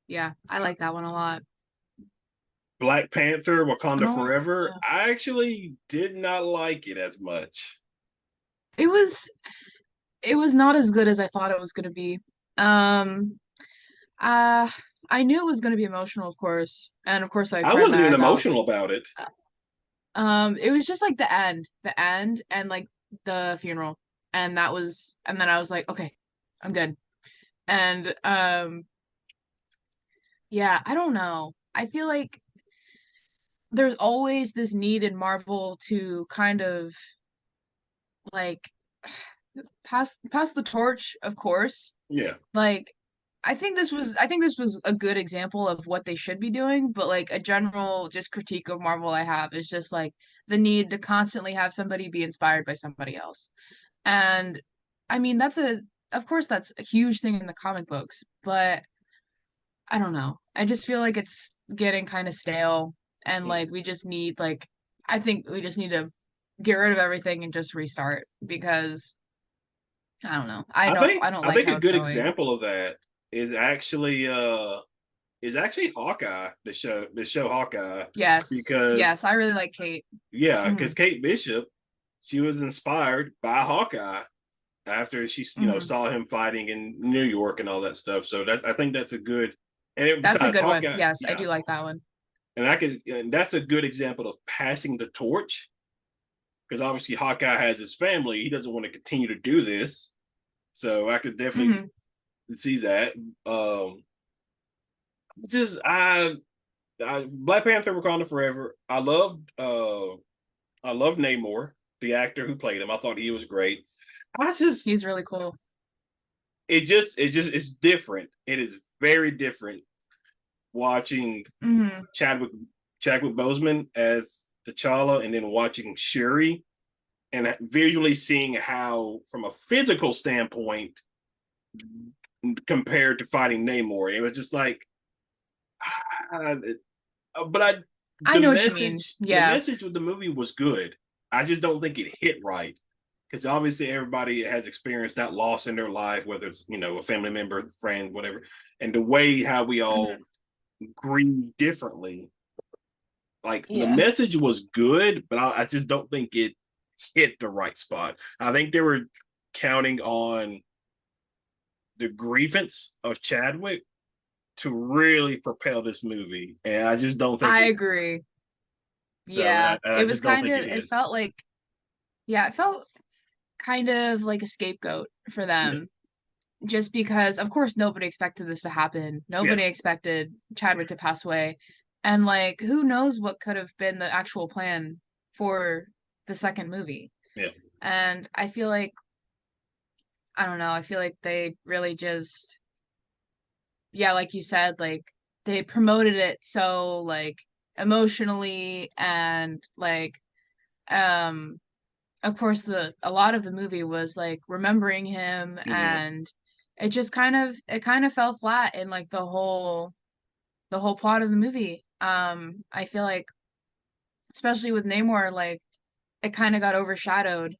Speaker 2: Yeah, I like that one a lot.
Speaker 1: Black Panther, Wakanda
Speaker 2: Oh,
Speaker 1: Forever,
Speaker 2: yeah.
Speaker 1: I actually did not like it as much.
Speaker 2: It was it was not as good as I thought it was going to be. Um uh I knew it was going to be emotional, of course. And of course I
Speaker 1: I
Speaker 2: cried
Speaker 1: wasn't
Speaker 2: my
Speaker 1: even
Speaker 2: eyes out.
Speaker 1: emotional about it.
Speaker 2: It was just like the end and like the funeral. And then I was like, okay, I'm good. And yeah, I don't know. I feel like there's always this need in Marvel to kind of like pass the torch, of course.
Speaker 1: Yeah.
Speaker 2: Like I think this was a good example of what they should be doing, but like a general just critique of Marvel I have is just like the need to constantly have somebody be inspired by somebody else. And I mean of course that's a huge thing in the comic books, but I don't know. I just feel like it's getting kind of stale and like we just need like I think we just need to get rid of everything and just restart because I don't know. I don't
Speaker 1: I
Speaker 2: like
Speaker 1: think a
Speaker 2: how it's
Speaker 1: good
Speaker 2: going.
Speaker 1: example of that is actually Hawkeye, the show Hawkeye,
Speaker 2: Yes. Yes,
Speaker 1: because
Speaker 2: I really like Kate.
Speaker 1: yeah,
Speaker 2: Hmm.
Speaker 1: because Kate Bishop, she was inspired by Hawkeye after she
Speaker 2: Hmm.
Speaker 1: saw him fighting in New York and all that stuff. So I think that's a good,
Speaker 2: That's a
Speaker 1: besides
Speaker 2: good one.
Speaker 1: Hawkeye,
Speaker 2: Yes, I
Speaker 1: yeah,
Speaker 2: do like that one.
Speaker 1: and that's a good example of passing the torch, because obviously Hawkeye has his family. He doesn't want to continue to do this. So I could definitely
Speaker 2: Hmm.
Speaker 1: see that. Um, just Black Panther: Wakanda Forever. I loved Namor, the actor who played him. I thought he was great. I just
Speaker 2: He's really cool.
Speaker 1: it's different. It is very different watching
Speaker 2: Hmm.
Speaker 1: Chadwick Chadwick Boseman as T'Challa, and then watching Shuri, and visually seeing how, from a physical standpoint, compared to fighting Namor, it was just like, ah, but
Speaker 2: I know what you mean.
Speaker 1: the
Speaker 2: Yeah.
Speaker 1: message of the movie was good. I just don't think it hit right, because obviously everybody has experienced that loss in their life, whether it's a family member, friend, whatever, and the way how we all
Speaker 2: Mhm.
Speaker 1: grieve differently. Like the
Speaker 2: Yeah.
Speaker 1: message was good, but I just don't think it hit the right spot. I think they were counting on the grievance of Chadwick to really propel this movie, and I just don't think
Speaker 2: I
Speaker 1: it.
Speaker 2: agree.
Speaker 1: So
Speaker 2: Yeah.
Speaker 1: I
Speaker 2: It was
Speaker 1: just don't
Speaker 2: kind
Speaker 1: think
Speaker 2: of
Speaker 1: it
Speaker 2: it
Speaker 1: hit.
Speaker 2: felt like yeah, it felt kind of like a scapegoat for
Speaker 1: Yeah,
Speaker 2: them. Just because of course nobody expected this to happen.
Speaker 1: yeah,
Speaker 2: Nobody expected Chadwick to pass away. And like who knows what could have been the actual plan for the second movie.
Speaker 1: yeah,
Speaker 2: And I feel like I don't know, I feel like they really just yeah, like you said, like they promoted it so like emotionally and like um of course the a lot of the movie was like remembering him
Speaker 1: yeah.
Speaker 2: and it kind of fell flat in like the whole plot of the movie. I feel like especially with Namor like it kind of got overshadowed,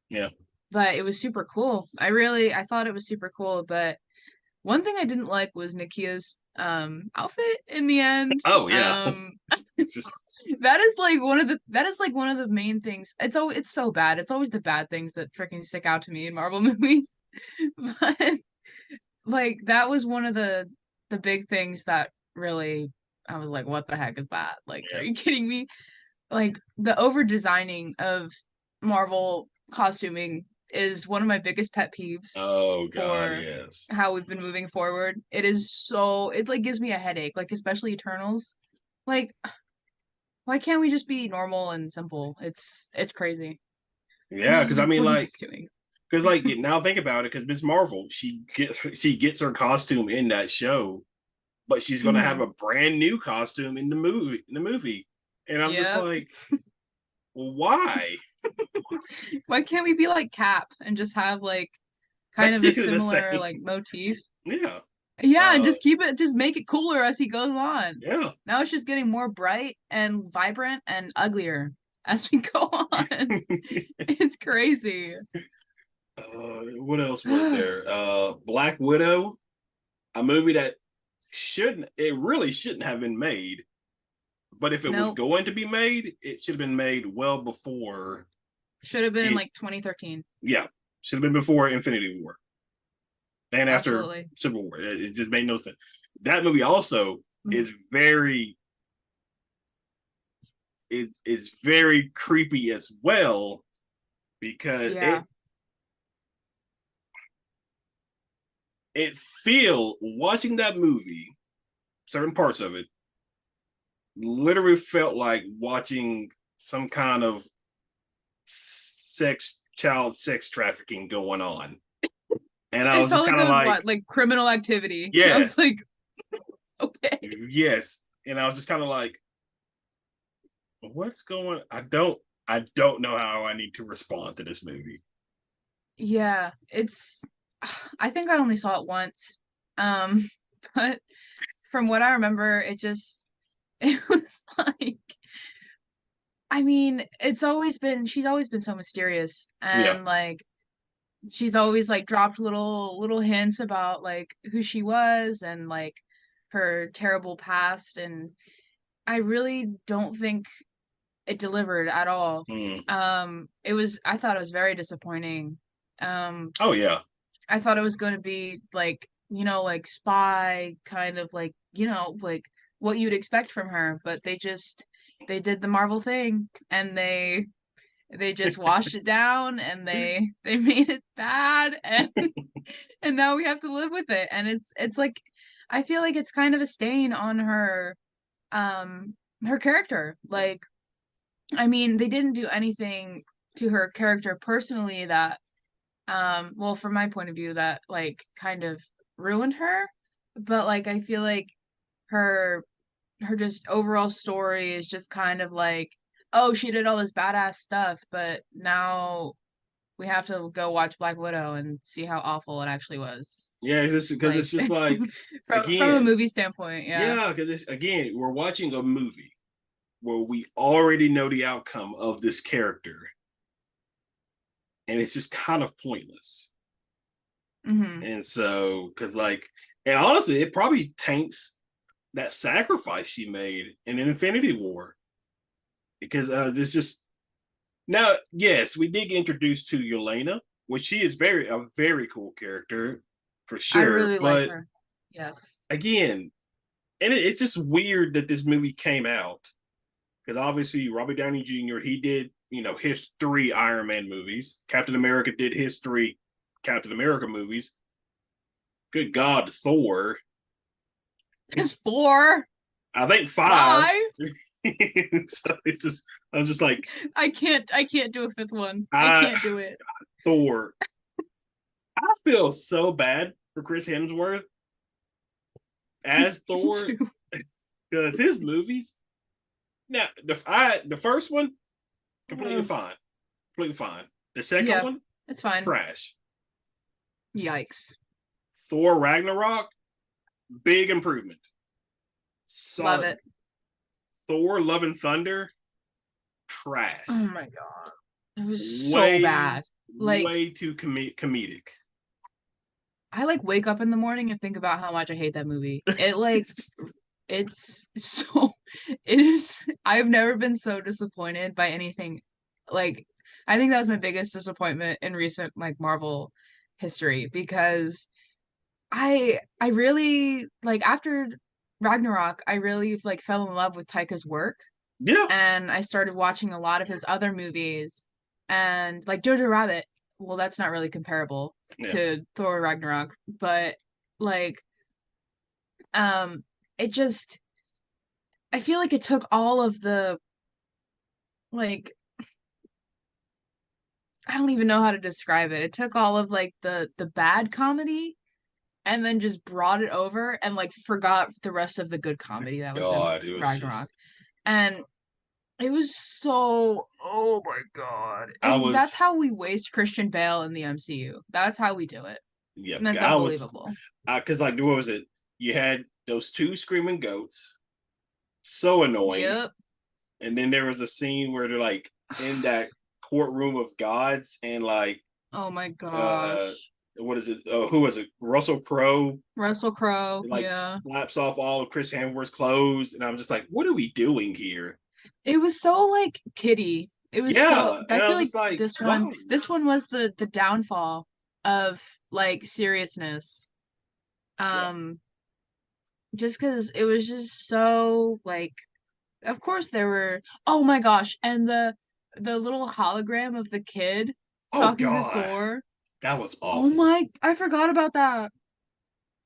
Speaker 1: Yeah.
Speaker 2: but it was super cool. I thought it was super cool, but one thing I didn't like was Nakia's outfit in the end.
Speaker 1: Oh yeah. It's just
Speaker 2: That is like one of the main things. It's so bad. It's always the bad things that freaking stick out to me in Marvel movies. But like that was one of the big things that really I was like, what the heck is that? Like, are
Speaker 1: yeah.
Speaker 2: you kidding me? Like the over designing of Marvel costuming is one of my biggest pet peeves
Speaker 1: Oh God,
Speaker 2: for
Speaker 1: yes.
Speaker 2: how we've been moving forward. It like gives me a headache, like especially Eternals. Like why can't we just be normal and simple? It's crazy.
Speaker 1: Yeah, because I mean,
Speaker 2: What are you
Speaker 1: like,
Speaker 2: guys doing?
Speaker 1: because like now think about it, because Miss Marvel, she gets her costume in that show, but she's gonna have
Speaker 2: Hmm.
Speaker 1: a brand new costume in the movie, and I'm just
Speaker 2: Yep.
Speaker 1: like, well, why?
Speaker 2: Why can't we be like Cap and just have like kind
Speaker 1: That's
Speaker 2: of a
Speaker 1: the
Speaker 2: similar
Speaker 1: same.
Speaker 2: like motif?
Speaker 1: Yeah.
Speaker 2: Yeah, and
Speaker 1: Uh.
Speaker 2: just make it cooler as he goes on.
Speaker 1: Yeah.
Speaker 2: Now it's just getting more bright and vibrant and uglier as we go on. It's crazy.
Speaker 1: What else was there? Black Widow, a movie that really shouldn't have been made. But if it was
Speaker 2: Nope.
Speaker 1: going to be made, it should have been made well before
Speaker 2: Should have been in
Speaker 1: it.
Speaker 2: like 2013.
Speaker 1: Yeah, should have been before Infinity War and after
Speaker 2: Absolutely.
Speaker 1: Civil War. It just made no sense. That movie also
Speaker 2: Mhm.
Speaker 1: is very it is very creepy as well because
Speaker 2: Yeah.
Speaker 1: it feel watching that movie, certain parts of it literally felt like watching some kind of child sex trafficking going on. And I
Speaker 2: It
Speaker 1: was
Speaker 2: felt
Speaker 1: just
Speaker 2: like
Speaker 1: kind
Speaker 2: it
Speaker 1: of
Speaker 2: was
Speaker 1: like,
Speaker 2: what, like criminal activity. I was
Speaker 1: yes,
Speaker 2: like, okay.
Speaker 1: yes. And I was just kind of like, what's going I don't know how I need to respond to this movie.
Speaker 2: Yeah, it's I think I only saw it once. Um, but from what I remember, it just it was like I mean, she's always been so mysterious
Speaker 1: Yeah.
Speaker 2: and like she's always like dropped little hints about like who she was and like her terrible past and I really don't think it delivered at all.
Speaker 1: Mm.
Speaker 2: I thought it was very disappointing. Um,
Speaker 1: Oh yeah.
Speaker 2: I thought it was going to be like, like spy kind of like, like what you'd expect from her, but they did the Marvel thing and they just washed it down and they made it bad and now we have to live with it and it's like I feel like it's kind of a stain on um her character. Like I mean, they didn't do anything to her character personally that well from my point of view that like kind of ruined her, but like I feel like her her just overall story is just kind of like oh she did all this badass stuff but now we have to go watch Black Widow and see how awful it actually was.
Speaker 1: Yeah, it's just because
Speaker 2: Like
Speaker 1: it's just like
Speaker 2: from a
Speaker 1: again,
Speaker 2: movie standpoint, yeah.
Speaker 1: yeah, because it's again, we're watching a movie where we already know the outcome of this character. and it's just kind of pointless.
Speaker 2: Hmm.
Speaker 1: And so, because and honestly, it probably taints that sacrifice she made in Infinity War because it's just now. Yes, we did get introduced to Yelena, which she is a very cool character for
Speaker 2: I
Speaker 1: sure.
Speaker 2: really like
Speaker 1: But
Speaker 2: her. Yes.
Speaker 1: again, and it's just weird that this movie came out because obviously Robert Downey Jr. he did his 3 Iron Man movies. Captain America did his 3 Captain America movies. Good God, Thor.
Speaker 2: It's 4,
Speaker 1: I think 5.
Speaker 2: 5.
Speaker 1: So it's just I'm just like
Speaker 2: I can't do a 5th one. I
Speaker 1: I
Speaker 2: can't do it.
Speaker 1: Thor. I feel so bad for Chris Hemsworth as
Speaker 2: Me
Speaker 1: Thor
Speaker 2: too.
Speaker 1: because his movies. Now the first one completely
Speaker 2: Uh,
Speaker 1: fine, completely fine. The second
Speaker 2: yeah,
Speaker 1: one
Speaker 2: it's fine.
Speaker 1: trash.
Speaker 2: Yikes.
Speaker 1: Thor Ragnarok big improvement.
Speaker 2: Love
Speaker 1: Solid.
Speaker 2: it.
Speaker 1: Thor Love and Thunder
Speaker 2: Oh
Speaker 1: trash.
Speaker 2: my god. It was so
Speaker 1: Way
Speaker 2: bad. Like,
Speaker 1: way too comedic.
Speaker 2: I like wake up in the morning and think about how much I hate that movie. It's so it is I've never been so disappointed by anything. Like, I think that was my biggest disappointment in recent like Marvel history because I really like after Ragnarok, I really like fell in love with Taika's work
Speaker 1: Yeah,
Speaker 2: and I started watching a lot of his other movies and like Jojo Rabbit. Well, that's not really comparable
Speaker 1: yeah.
Speaker 2: to Thor Ragnarok, but like um it just I feel like it took all of the like I don't even know how to describe it. It took all of like the bad comedy and then just brought it over and like forgot the rest of the good comedy that was in
Speaker 1: God, it was
Speaker 2: Ragnarok.
Speaker 1: just.
Speaker 2: And it was so oh my god.
Speaker 1: I
Speaker 2: And that's
Speaker 1: was
Speaker 2: how we waste Christian Bale in the MCU. That's how we do it.
Speaker 1: yeah.
Speaker 2: And that's
Speaker 1: I was
Speaker 2: unbelievable.
Speaker 1: because what was it? You had those 2 screaming goats, so annoying,
Speaker 2: Yep.
Speaker 1: and then there was a scene where they're like in that courtroom of gods, and
Speaker 2: Oh my
Speaker 1: uh,
Speaker 2: gosh.
Speaker 1: what is it? Who was it? Russell Crowe
Speaker 2: Russell Crowe.
Speaker 1: like
Speaker 2: Yeah.
Speaker 1: slaps off all of Chris Hemsworth's clothes, and I'm just like, what are we doing here?
Speaker 2: It was so like kiddie. It was so
Speaker 1: Yeah, and
Speaker 2: I
Speaker 1: I
Speaker 2: feel
Speaker 1: was
Speaker 2: like
Speaker 1: just like,
Speaker 2: this one
Speaker 1: why?
Speaker 2: this one was the downfall of like seriousness.
Speaker 1: Yeah.
Speaker 2: Um just because it was just so like of course there were oh my gosh, and the little hologram of the kid
Speaker 1: Oh
Speaker 2: talking to
Speaker 1: God,
Speaker 2: Thor.
Speaker 1: that was
Speaker 2: Oh
Speaker 1: awful.
Speaker 2: my I forgot about that.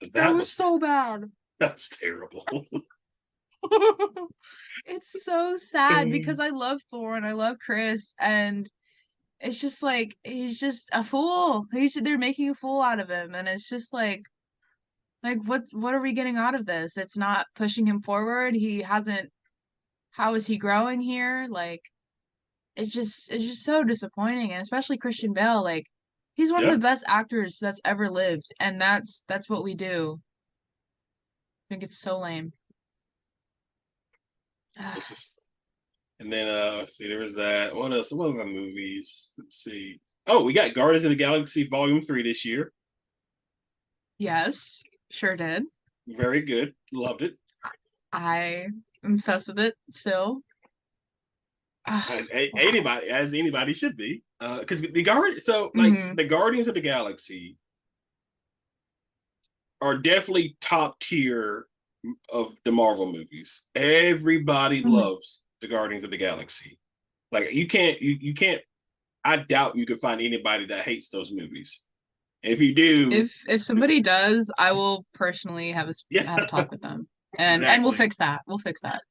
Speaker 2: That
Speaker 1: That
Speaker 2: was
Speaker 1: was
Speaker 2: so bad.
Speaker 1: that was terrible.
Speaker 2: It's so sad because I love Thor and I love Chris and it's just like he's just a fool. They're making a fool out of him and it's just like what are we getting out of this? It's not pushing him forward. He hasn't how is he growing here? Like it's just so disappointing and especially Christian Bale like he's one of the
Speaker 1: Yeah,
Speaker 2: best actors that's ever lived and that's what we do. I think it's so lame.
Speaker 1: it's just. And then let's see, there was that. What else? What other movies? Let's see. Oh, we got Guardians of the Galaxy Volume 3 this year.
Speaker 2: Yes, sure did.
Speaker 1: Very good. Loved it.
Speaker 2: I am obsessed with it still. Wow.
Speaker 1: Anybody, as anybody should be. Because the guard, so like
Speaker 2: Hmm.
Speaker 1: the Guardians of the Galaxy are definitely top tier of the Marvel movies. Everybody
Speaker 2: Hmm.
Speaker 1: loves the Guardians of the Galaxy. Like you can't. I doubt you could find anybody that hates those movies. And if you do,
Speaker 2: If somebody does, I will personally
Speaker 1: yeah,
Speaker 2: have a talk with them. And we'll
Speaker 1: exactly.
Speaker 2: fix that. We'll fix that.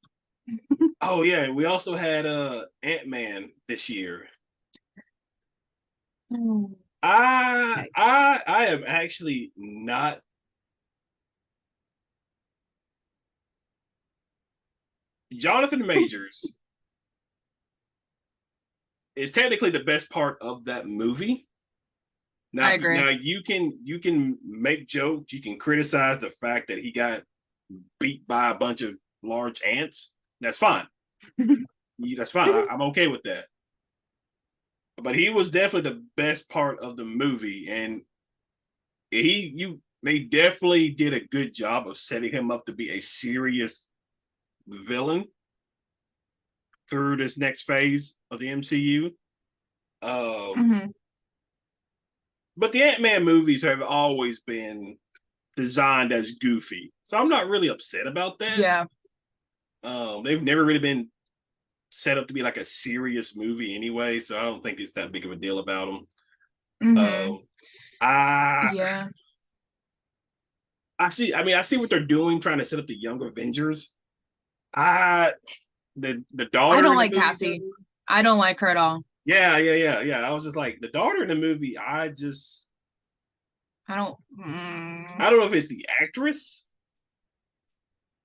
Speaker 1: Oh yeah, we also had Ant-Man this year.
Speaker 2: Oh,
Speaker 1: I
Speaker 2: yikes.
Speaker 1: I I am actually not. Jonathan Majors is technically the best part of that movie.
Speaker 2: I
Speaker 1: Now
Speaker 2: agree.
Speaker 1: you can make jokes, you can criticize the fact that he got beat by a bunch of large ants. That's fine. That's fine. I'm okay with that. but he was definitely the best part of the movie, and they definitely did a good job of setting him up to be a serious villain through this next phase of the MCU.
Speaker 2: Hmm.
Speaker 1: But the Ant-Man movies have always been designed as goofy, so I'm not really upset about that.
Speaker 2: Yeah.
Speaker 1: They've never really been set up to be like a serious movie anyway, so I don't think it's that big of a deal about them.
Speaker 2: Hmm.
Speaker 1: Um, I
Speaker 2: Yeah.
Speaker 1: I see. I mean, I see what they're doing, trying to set up the Young Avengers. I the
Speaker 2: I
Speaker 1: daughter
Speaker 2: don't
Speaker 1: in the
Speaker 2: like
Speaker 1: movie.
Speaker 2: Cassie. I don't like her at all.
Speaker 1: Yeah. I was just like the daughter in the movie.
Speaker 2: I don't.
Speaker 1: I don't know if it's the actress.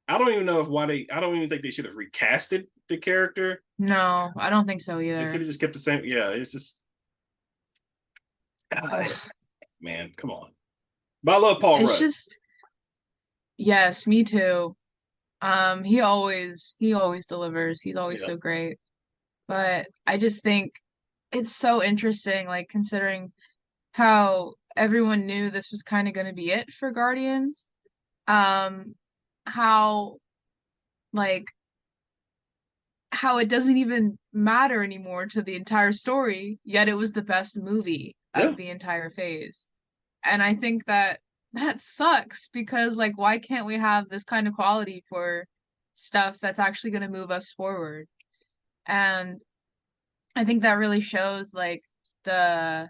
Speaker 1: I don't even know if why they. I don't even think they should have recasted the character.
Speaker 2: No, I don't think so
Speaker 1: They should
Speaker 2: either.
Speaker 1: have just kept the same. Yeah, it's just
Speaker 2: Ugh.
Speaker 1: man, come on. But I love Paul
Speaker 2: It's
Speaker 1: Rudd.
Speaker 2: just yes, me too. He always delivers. He's always
Speaker 1: Yeah,
Speaker 2: so great. But I just think it's so interesting, like considering how everyone knew this was kind of going to be it for Guardians. Um, how like how it doesn't even matter anymore to the entire story, yet it was the best movie
Speaker 1: yeah,
Speaker 2: of the entire phase. And I think that that sucks because like why can't we have this kind of quality for stuff that's actually going to move us forward? And I think that really shows like the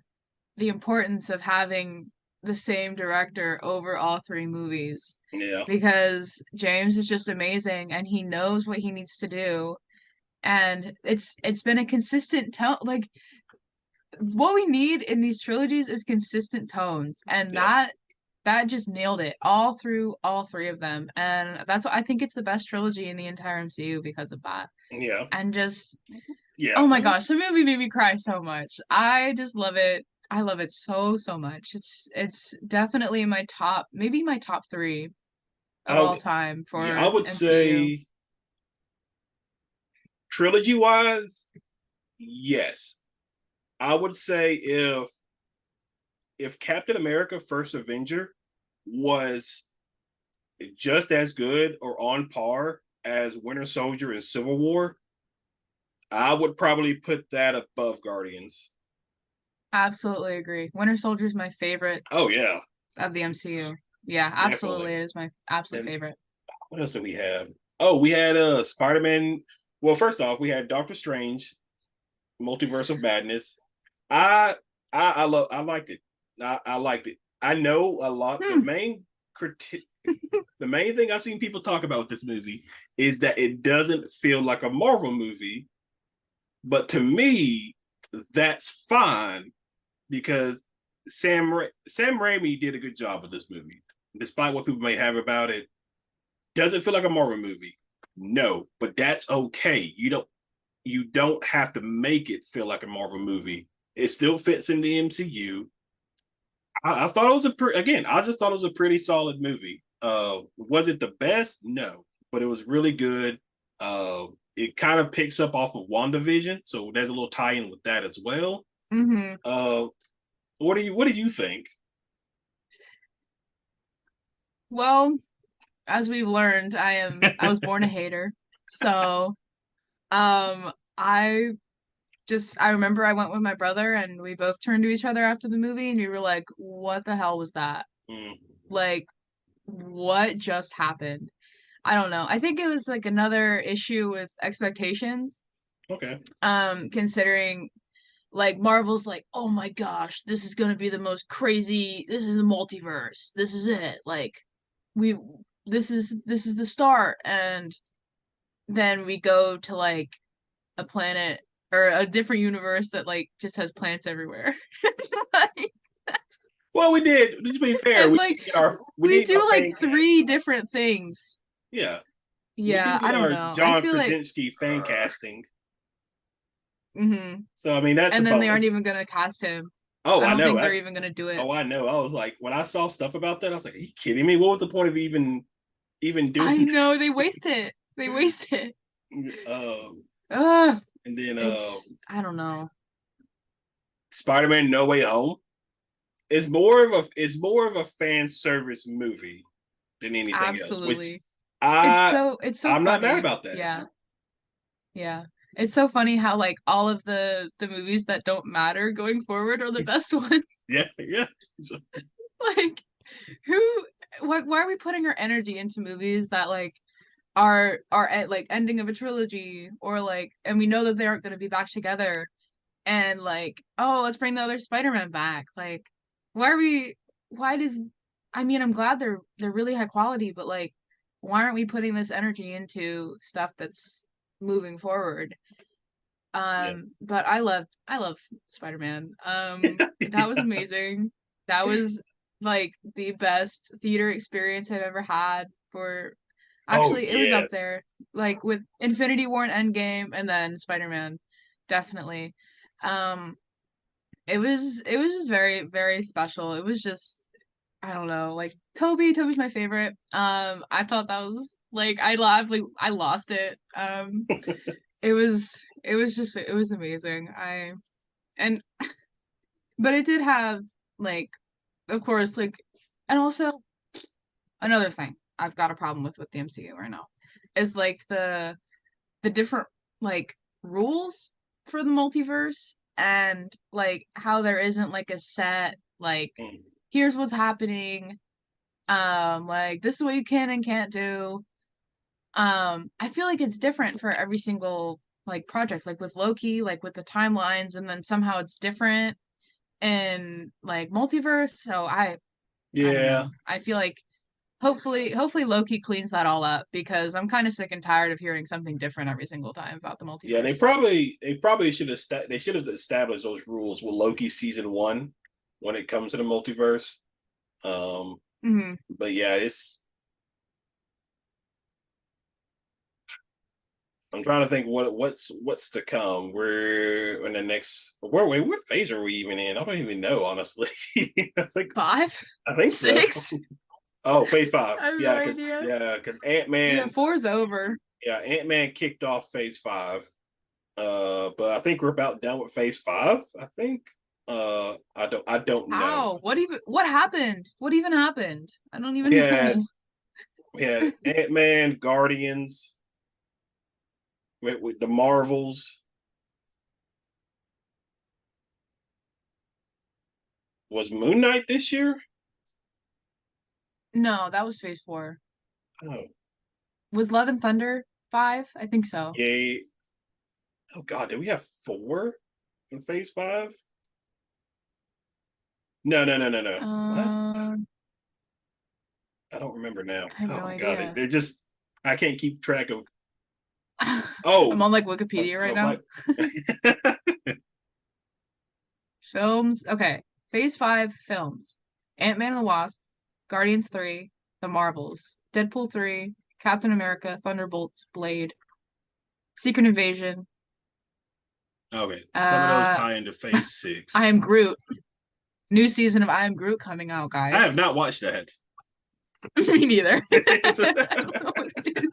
Speaker 2: the importance of having the same director over all three movies
Speaker 1: yeah,
Speaker 2: because James is just amazing and he knows what he needs to do and it's been a consistent tone like what we need in these trilogies is consistent tones and
Speaker 1: yeah,
Speaker 2: that just nailed it all through all three of them and that's what I think it's the best trilogy in the entire MCU because of that
Speaker 1: yeah,
Speaker 2: and just
Speaker 1: yeah.
Speaker 2: oh my gosh, the movie made me cry so much. I just love it. I love it so so much. It's definitely my top, maybe my top three of
Speaker 1: I
Speaker 2: all time
Speaker 1: yeah, I
Speaker 2: for
Speaker 1: would
Speaker 2: MCU.
Speaker 1: say trilogy wise, yes. I would say if Captain America: First Avenger was just as good or on par as Winter Soldier and Civil War, I would probably put that above Guardians.
Speaker 2: Absolutely agree. Winter Soldier is my favorite
Speaker 1: Oh yeah,
Speaker 2: of the MCU. Yeah, absolutely,
Speaker 1: definitely.
Speaker 2: it is my absolute
Speaker 1: And
Speaker 2: favorite.
Speaker 1: what else did we have? Oh, we had Spider-Man. Well, first off, we had Doctor Strange, Multiverse of Madness. I I liked it. I liked it. I know a lot.
Speaker 2: Hmm.
Speaker 1: The main thing I've seen people talk about with this movie is that it doesn't feel like a Marvel movie. But to me, that's fine because Sam Raimi did a good job with this movie, despite what people may have about it. Does it feel like a Marvel movie? No, but that's okay. You don't have to make it feel like a Marvel movie. It still fits in the MCU. I thought it was again. I just thought it was a pretty solid movie. Was it the best? No, but it was really good. It kind of picks up off of WandaVision, so there's a little tie-in with that as well.
Speaker 2: Mm-hmm.
Speaker 1: Uh, what do you think?
Speaker 2: Well, as we've learned, I was born a hater. So, I I remember I went with my brother and we both turned to each other after the movie and we were like, what the hell was that?
Speaker 1: Mm,
Speaker 2: Like, what just happened? I don't know. I think it was like another issue with expectations.
Speaker 1: okay.
Speaker 2: Considering like Marvel's like, oh my gosh, this is gonna be the most crazy, this is the multiverse. This is it. Like we this is the start. And then we go to like a planet or a different universe that like just has plants everywhere. Like,
Speaker 1: Well, we did. To be fair,
Speaker 2: and like
Speaker 1: we
Speaker 2: we
Speaker 1: did get our
Speaker 2: do like
Speaker 1: fan
Speaker 2: three
Speaker 1: casting.
Speaker 2: different things.
Speaker 1: Yeah, we
Speaker 2: Yeah,
Speaker 1: did
Speaker 2: I
Speaker 1: get
Speaker 2: don't
Speaker 1: our
Speaker 2: know. I
Speaker 1: John
Speaker 2: feel like
Speaker 1: Krasinski fan casting.
Speaker 2: hmm
Speaker 1: So I mean, that's a
Speaker 2: and then they aren't
Speaker 1: bonus.
Speaker 2: even gonna cast him.
Speaker 1: Oh,
Speaker 2: I
Speaker 1: I
Speaker 2: don't
Speaker 1: know.
Speaker 2: think they're even gonna do it.
Speaker 1: Oh, I know. I was like, when I saw stuff about that, I was like, "Are you kidding me? What was the point of even
Speaker 2: I
Speaker 1: doing?"
Speaker 2: know they waste it. They waste it.
Speaker 1: um,
Speaker 2: Ugh,
Speaker 1: and then
Speaker 2: it's I don't know.
Speaker 1: Spider-Man No Way Home is more of a fan service movie than anything else, which
Speaker 2: Absolutely.
Speaker 1: I
Speaker 2: It's so
Speaker 1: I'm not mad
Speaker 2: funny.
Speaker 1: about that.
Speaker 2: Yeah. Yeah. It's so funny how like all of the movies that don't matter going forward are the best ones.
Speaker 1: Yeah, yeah.
Speaker 2: Like who why are we putting our energy into movies that like are at like ending of a trilogy or like and we know that they aren't going to be back together and like oh let's bring the other Spider-Man back like why are we why does I mean I'm glad they're really high quality but like why aren't we putting this energy into stuff that's moving forward
Speaker 1: Yeah.
Speaker 2: but I love Spider-Man that was amazing that was like the best theater experience I've ever had for
Speaker 1: Oh
Speaker 2: actually it was up
Speaker 1: yes.
Speaker 2: there like with Infinity War and Endgame and then Spider-Man definitely um it was just very very special it was just I don't know like Toby's my favorite I thought that was like I laughed like I lost it it was just it was amazing I and but it did have like of course like and also another thing I've got a problem with the MCU right now is like the different like rules for the multiverse and like how there isn't like a set like
Speaker 1: Mm.
Speaker 2: here's what's happening like this is what you can and can't do I feel like it's different for every single like project like with Loki like with the timelines and then somehow it's different in like multiverse so I don't
Speaker 1: Yeah.
Speaker 2: know I feel like hopefully Loki cleans that all up because I'm kind of sick and tired of hearing something different every single time about the
Speaker 1: Yeah,
Speaker 2: multiverse.
Speaker 1: they probably should have established those rules with Loki season 1 when it comes to the multiverse. Um
Speaker 2: Hmm.
Speaker 1: but yeah, it's I'm trying to think what's to come. We're in the next what phase are we even in? I don't even know, honestly. I think
Speaker 2: Five,
Speaker 1: I think so.
Speaker 2: six.
Speaker 1: Oh, phase five.
Speaker 2: I have no idea.
Speaker 1: Yeah, because
Speaker 2: Yeah, four's over.
Speaker 1: Ant-Man kicked off phase five. But I think we're about done with phase five, I think. I don't know.
Speaker 2: How? What happened? What even happened? I don't
Speaker 1: We
Speaker 2: even
Speaker 1: had
Speaker 2: know.
Speaker 1: we had Ant-Man, Guardians, with the Marvels. Was Moon Knight this year?
Speaker 2: No, that was phase four.
Speaker 1: Oh,
Speaker 2: Was Love and Thunder five? I think so.
Speaker 1: yay. Oh God, did we have four in phase five? No, no, no, no, no. What?
Speaker 2: Um,
Speaker 1: I don't remember now.
Speaker 2: I have no
Speaker 1: Oh God,
Speaker 2: idea.
Speaker 1: they're just I can't keep track of.
Speaker 2: I'm
Speaker 1: Oh,
Speaker 2: on like Wikipedia right now.
Speaker 1: like
Speaker 2: Films. Okay. Phase five films. Ant-Man and the Wasp, Guardians 3, The Marvels, Deadpool 3, Captain America, Thunderbolts, Blade, Secret Invasion,
Speaker 1: okay. Some of those
Speaker 2: uh
Speaker 1: tie into phase
Speaker 2: I
Speaker 1: six.
Speaker 2: Am Groot. New season of I Am Groot coming out,
Speaker 1: I have
Speaker 2: guys.
Speaker 1: not watched that.
Speaker 2: Me neither. I don't know
Speaker 1: uh,
Speaker 2: what it is.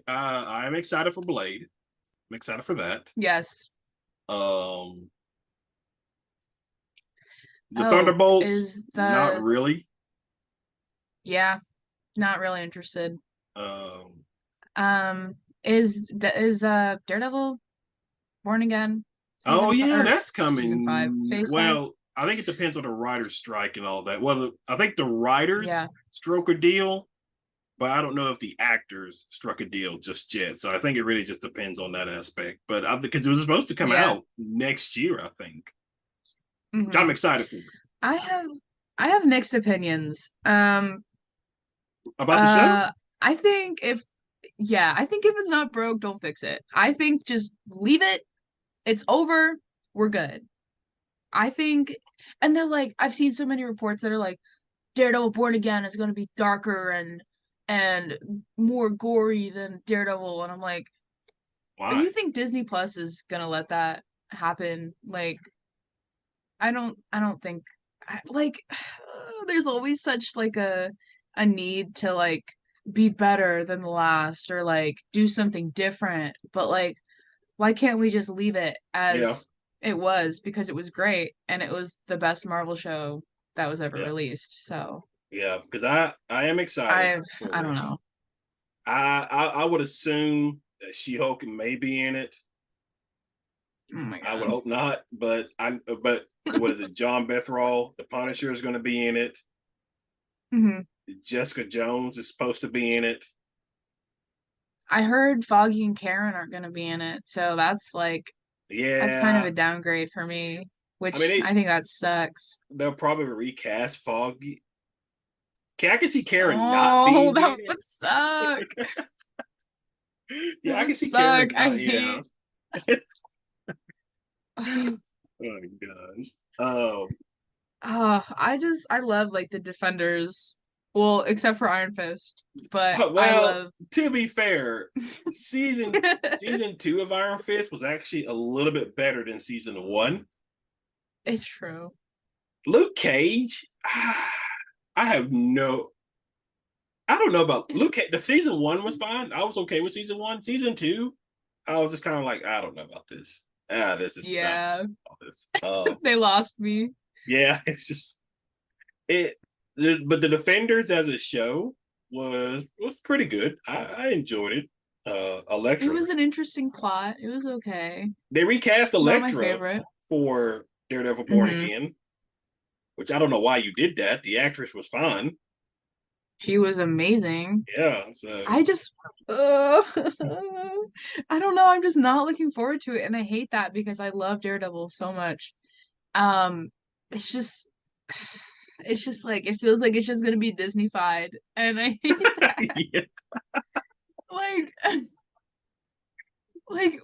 Speaker 1: I'm excited for Blade. I'm excited for that.
Speaker 2: Yes.
Speaker 1: Um, the
Speaker 2: Oh,
Speaker 1: Thunderbolts,
Speaker 2: is
Speaker 1: not
Speaker 2: the
Speaker 1: really.
Speaker 2: yeah, not really interested.
Speaker 1: Um,
Speaker 2: Um, is Daredevil Born Again
Speaker 1: oh
Speaker 2: season five
Speaker 1: yeah,
Speaker 2: or
Speaker 1: that's
Speaker 2: season five,
Speaker 1: coming.
Speaker 2: phase five?
Speaker 1: Well, I think it depends on the writer's strike and all that. Well, I think the writers
Speaker 2: Yeah.
Speaker 1: stroke a deal, but I don't know if the actors struck a deal just yet. So I think it really just depends on that aspect. But because it was supposed to come
Speaker 2: Yeah.
Speaker 1: out next year, I think, which I'm
Speaker 2: Hmm.
Speaker 1: excited for.
Speaker 2: I have I have mixed opinions.
Speaker 1: About the show.
Speaker 2: I think if yeah, I think if it's not broke, don't fix it. I think just leave it. It's over. We're good. I think and they're like I've seen so many reports that are like Daredevil Born Again is going to be darker and more gory than Daredevil and I'm like, do
Speaker 1: Why?
Speaker 2: you think Disney Plus is going to let that happen? Like I don't think like there's always such like a need to like be better than the last or like do something different. But like why can't we just leave it
Speaker 1: Yeah,
Speaker 2: as it was because it was great and it was the best Marvel show that was ever
Speaker 1: yeah,
Speaker 2: released. So
Speaker 1: yeah. Because I am excited
Speaker 2: I
Speaker 1: for
Speaker 2: don't
Speaker 1: it.
Speaker 2: know.
Speaker 1: I would assume that She-Hulk may be in it.
Speaker 2: Oh my
Speaker 1: I would
Speaker 2: god.
Speaker 1: hope not, but what is it? John Bethroll, the Punisher, is going to be in it.
Speaker 2: Hmm.
Speaker 1: Jessica Jones is supposed to be in it.
Speaker 2: I heard Foggy and Karen aren't going to be in it, so that's kind of
Speaker 1: Yeah,
Speaker 2: a downgrade for me,
Speaker 1: I mean
Speaker 2: which I think that sucks.
Speaker 1: they'll probably recast Foggy. I can see Karen not
Speaker 2: Oh,
Speaker 1: being
Speaker 2: that
Speaker 1: in
Speaker 2: would suck.
Speaker 1: it. Yeah,
Speaker 2: That
Speaker 1: I can
Speaker 2: would
Speaker 1: see
Speaker 2: suck.
Speaker 1: Karen
Speaker 2: I
Speaker 1: not. Yeah.
Speaker 2: hate.
Speaker 1: Oh my gosh. Oh,
Speaker 2: I love like the Defenders. Well, except for Iron Fist, but I
Speaker 1: well,
Speaker 2: love.
Speaker 1: to be fair, season two of Iron Fist was actually a little bit better than season one.
Speaker 2: It's true.
Speaker 1: Luke Cage, I have no. I don't know about Luke. The season one was fine. I was okay with season one. Season two, I was just kind of like, I don't know about this. This is not
Speaker 2: Yeah,
Speaker 1: all this.
Speaker 2: they lost me.
Speaker 1: Yeah, it's just it. But the Defenders as a show was pretty good. I enjoyed it.
Speaker 2: It
Speaker 1: Elektra.
Speaker 2: was an interesting plot. It was okay.
Speaker 1: They recast
Speaker 2: Not my
Speaker 1: Elektra
Speaker 2: favorite.
Speaker 1: for Daredevil Born
Speaker 2: Hmm.
Speaker 1: Again, which I don't know why you did that. The actress was fine.
Speaker 2: She was amazing.
Speaker 1: Yeah, so
Speaker 2: I just, I don't know. I'm just not looking forward to it, and I hate that because I love Daredevil so much. Um, it's just, it's just like it feels like it's just gonna be Disney-fied, and I hate that.
Speaker 1: yeah,
Speaker 2: Like, like,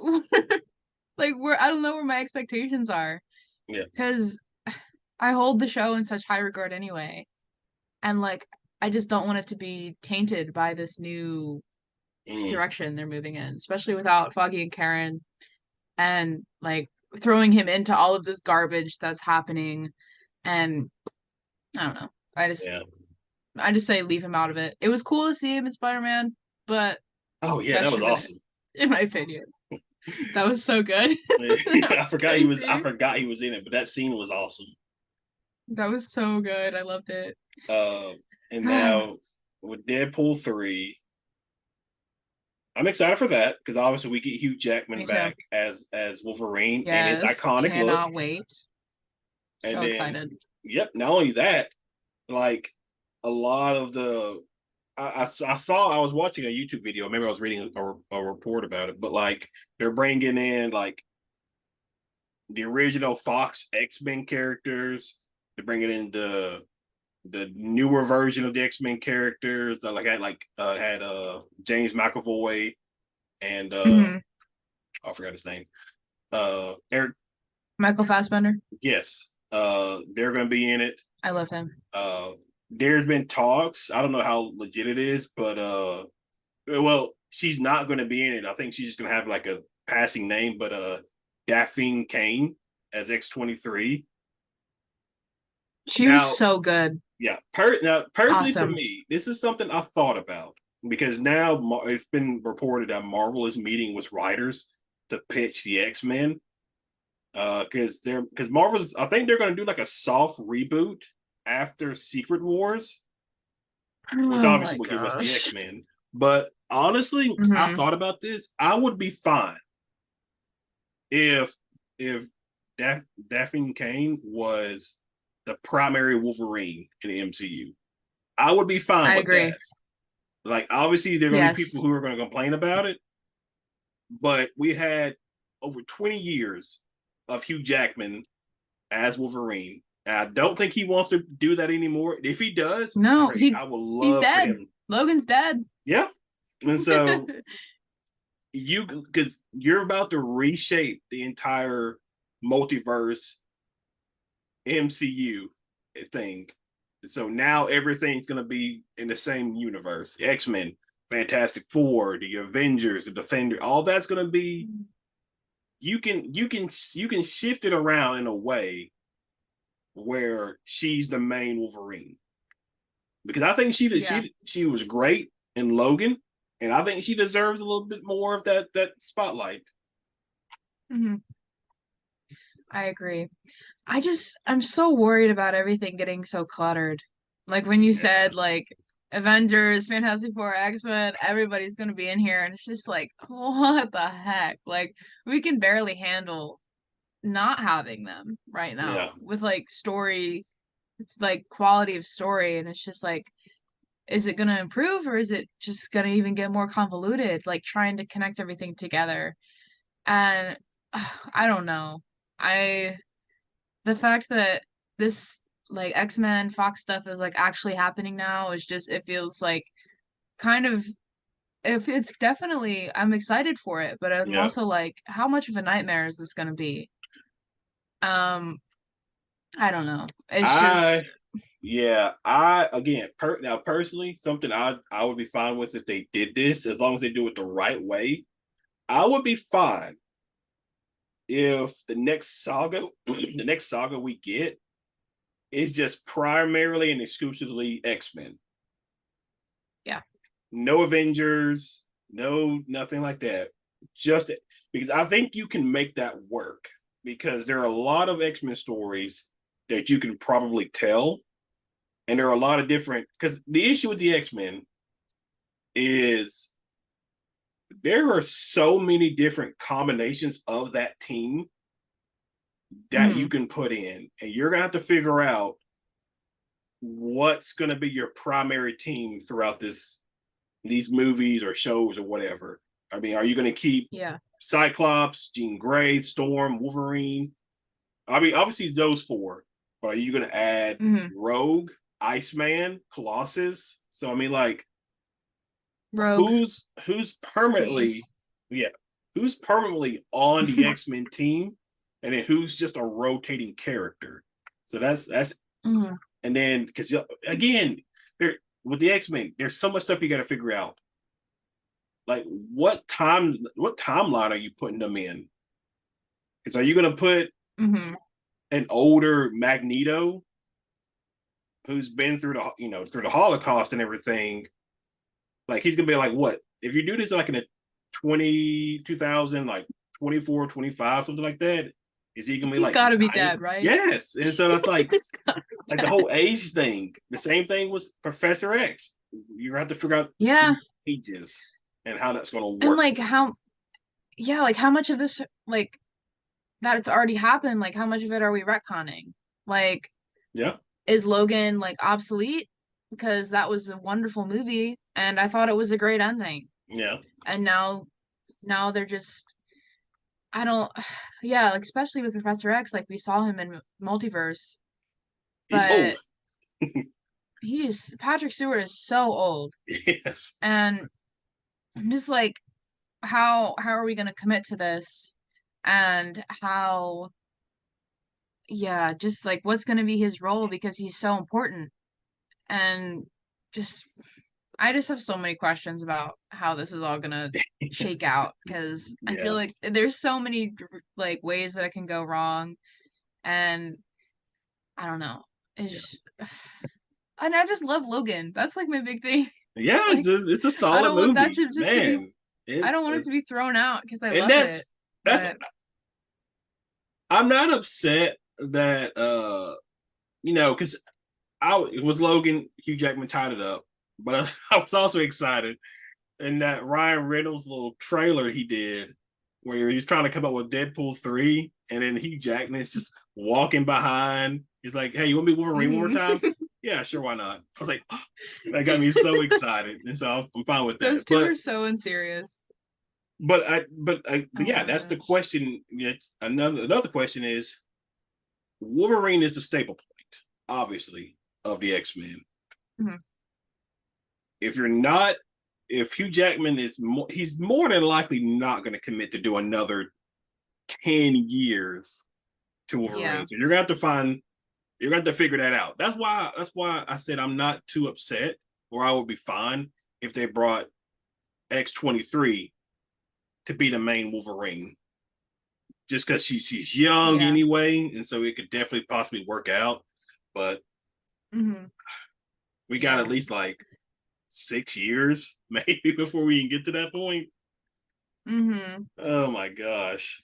Speaker 2: like where I don't know where my expectations are
Speaker 1: yeah.
Speaker 2: because I hold the show in such high regard anyway, and like I just don't want it to be tainted by this new
Speaker 1: Mm,
Speaker 2: direction they're moving in, especially without Foggy and Karen and like throwing him into all of this garbage that's happening. And I don't know.
Speaker 1: yeah.
Speaker 2: I just say leave him out of it. It was cool to see him in Spider-Man, but
Speaker 1: Oh yeah,
Speaker 2: that
Speaker 1: that
Speaker 2: should
Speaker 1: was
Speaker 2: have been it,
Speaker 1: awesome.
Speaker 2: in my opinion. That was so good. That
Speaker 1: I
Speaker 2: was
Speaker 1: forgot he was. I
Speaker 2: crazy.
Speaker 1: forgot he was in it, but that scene was awesome.
Speaker 2: That was so good. I loved it.
Speaker 1: Uh, and now with Deadpool 3, I'm excited for that because obviously we get Hugh
Speaker 2: Me
Speaker 1: Jackman
Speaker 2: too.
Speaker 1: back as Wolverine and his
Speaker 2: Yes,
Speaker 1: iconic look.
Speaker 2: cannot wait.
Speaker 1: And
Speaker 2: So
Speaker 1: then,
Speaker 2: excited.
Speaker 1: yep, not only that, like a lot of the I saw I was watching a YouTube video, maybe I was reading a report about it, but like they're bringing in like the original Fox X-Men characters. They're bringing in the newer version of the X-Men characters that had James McAvoy and
Speaker 2: Hmm.
Speaker 1: I forgot his name. Eric,
Speaker 2: Michael Fassbender.
Speaker 1: yes. They're gonna be in it.
Speaker 2: I love him.
Speaker 1: Uh there's been talks. I don't know how legit it is, but well, she's not gonna be in it. I think she's just gonna have like a passing name, but Daphne Kane as X-23.
Speaker 2: She was
Speaker 1: Now,
Speaker 2: so good.
Speaker 1: yeah, now personally for
Speaker 2: Awesome.
Speaker 1: me, this is something I thought about because now it's been reported that Marvel is meeting with writers to pitch the X-Men. Because Marvel's, I think they're going to do like a soft reboot after Secret Wars, which
Speaker 2: Oh
Speaker 1: obviously
Speaker 2: my
Speaker 1: will give us the
Speaker 2: gosh.
Speaker 1: X-Men. But honestly, I
Speaker 2: Hmm.
Speaker 1: thought about this. I would be fine if if Daphne Kane was the primary Wolverine in the MCU. I would be fine
Speaker 2: I
Speaker 1: with
Speaker 2: agree.
Speaker 1: that. Like, obviously, there are going to be
Speaker 2: Yes.
Speaker 1: people who are going to complain about it, but we had over 20 years of Hugh Jackman as Wolverine. And I don't think he wants to do that anymore. If he does,
Speaker 2: No,
Speaker 1: great. I would
Speaker 2: he's
Speaker 1: love for
Speaker 2: dead.
Speaker 1: him.
Speaker 2: Logan's dead.
Speaker 1: Yeah. And so because you're about to reshape the entire multiverse MCU thing. So now everything's going to be in the same universe. X-Men, Fantastic Four, the Avengers, the Defender, all that's going to be you can shift it around in a way where she's the main Wolverine. Because I think
Speaker 2: Yeah.
Speaker 1: she was great in Logan and I think she deserves a little bit more of that spotlight.
Speaker 2: Hmm. I agree. I'm so worried about everything getting so cluttered. Like when you
Speaker 1: Yeah,
Speaker 2: said like Avengers, Fantastic Four, X-Men, everybody's gonna be in here, and it's just like, what the heck? Like we can barely handle not having them right
Speaker 1: yeah,
Speaker 2: now with like story, it's like quality of story, and it's just like, is it gonna improve or is it just gonna even get more convoluted, like trying to connect everything together? And I don't know. I the fact that this like X-Men Fox stuff is like actually happening now is just it feels like kind of if it's definitely I'm excited for it, but I'm
Speaker 1: yeah.
Speaker 2: also like, how much of a nightmare is this gonna be? Um, I don't know. It's
Speaker 1: I
Speaker 2: just
Speaker 1: Yeah, I again now personally, something I would be fine with if they did this, as long as they do it the right way. I would be fine if the next saga, the next saga we get is just primarily and exclusively X-Men.
Speaker 2: yeah.
Speaker 1: No Avengers, no nothing like that. Just because I think you can make that work because there are a lot of X-Men stories that you can probably tell, and there are a lot of different because the issue with the X-Men is there are so many different combinations of that team that you
Speaker 2: Hmm.
Speaker 1: can put in, and you're gonna have to figure out what's gonna be your primary team throughout these movies or shows or whatever. I mean, are you gonna keep
Speaker 2: Yeah.
Speaker 1: Cyclops, Jean Grey, Storm, Wolverine? I mean, obviously those four, but are you gonna add
Speaker 2: Hmm.
Speaker 1: Rogue, Iceman, Colossus? So I mean, like,
Speaker 2: Rogue,
Speaker 1: who's permanently,
Speaker 2: please.
Speaker 1: yeah, who's permanently on the X-Men team, and then who's just a rotating character. So that's
Speaker 2: Hmm.
Speaker 1: and then because again, there with the X-Men, there's so much stuff you got to figure out. Like what timeline are you putting them in? Because are you going to put
Speaker 2: Hmm.
Speaker 1: an older Magneto who's been through through the Holocaust and everything? Like he's gonna be like what if you do this like in a 2000 like 24, 25, something like that? Is he gonna be
Speaker 2: He's
Speaker 1: like
Speaker 2: got to be
Speaker 1: nine?
Speaker 2: dead, right?
Speaker 1: Yes, and so that's
Speaker 2: He's gotta
Speaker 1: like
Speaker 2: be
Speaker 1: the
Speaker 2: dead.
Speaker 1: whole age thing. The same thing was Professor X. You have to figure out
Speaker 2: Yeah,
Speaker 1: the ages and how that's gonna
Speaker 2: and
Speaker 1: work.
Speaker 2: like how, yeah, like how much of this, like that it's already happened, like how much of it are we retconning? Like,
Speaker 1: Yeah,
Speaker 2: is Logan like obsolete? Because that was a wonderful movie and I thought it was a great ending.
Speaker 1: yeah.
Speaker 2: And now they're just I don't yeah, like especially with Professor X, like we saw him in Multiverse,
Speaker 1: He's old.
Speaker 2: but he's Patrick Stewart is so old.
Speaker 1: Yes.
Speaker 2: And I'm just like, how are we gonna commit to this? And how yeah, just like what's gonna be his role because he's so important. And just I just have so many questions about how this is all gonna shake out because I feel
Speaker 1: Yeah.
Speaker 2: like there's so many like ways that it can go wrong, and I don't know.
Speaker 1: Yeah.
Speaker 2: It's and I just love Logan. That's like my big thing.
Speaker 1: Yeah,
Speaker 2: Like
Speaker 1: it's a
Speaker 2: I
Speaker 1: solid
Speaker 2: don't want that
Speaker 1: movie,
Speaker 2: to just to be
Speaker 1: man.
Speaker 2: I don't want it
Speaker 1: It's
Speaker 2: to be thrown out because I
Speaker 1: and
Speaker 2: love it.
Speaker 1: that's
Speaker 2: But
Speaker 1: I'm not upset that because I it was Logan, Hugh Jackman tied it up, but I was also excited in that Ryan Reynolds little trailer he did where he's trying to come up with Deadpool 3, and then Hugh Jackman is just walking behind. He's like, "Hey, you want to be Wolverine one more
Speaker 2: mhm.
Speaker 1: time?" Yeah, sure, why not? I was like, oh, that got me so excited, and so I'm fine with
Speaker 2: Those
Speaker 1: that.
Speaker 2: two are so unserious.
Speaker 1: But
Speaker 2: Oh
Speaker 1: yeah,
Speaker 2: my
Speaker 1: that's the
Speaker 2: gosh.
Speaker 1: question. Yeah, another question is Wolverine is the staple point, obviously, of the X-Men.
Speaker 2: Mhm.
Speaker 1: If you're not, if Hugh Jackman he's more than likely not going to commit to do another 10 years to Wolverine.
Speaker 2: Yeah.
Speaker 1: So you're going to figure that out. That's why I said I'm not too upset, or I would be fine if they brought X-23 to be the main Wolverine, just because she's young
Speaker 2: Yeah.
Speaker 1: anyway, and so it could definitely possibly work out. But
Speaker 2: Hmm.
Speaker 1: we got at
Speaker 2: Yeah.
Speaker 1: least like 6 years maybe before we can get to that point.
Speaker 2: Hmm.
Speaker 1: Oh my gosh.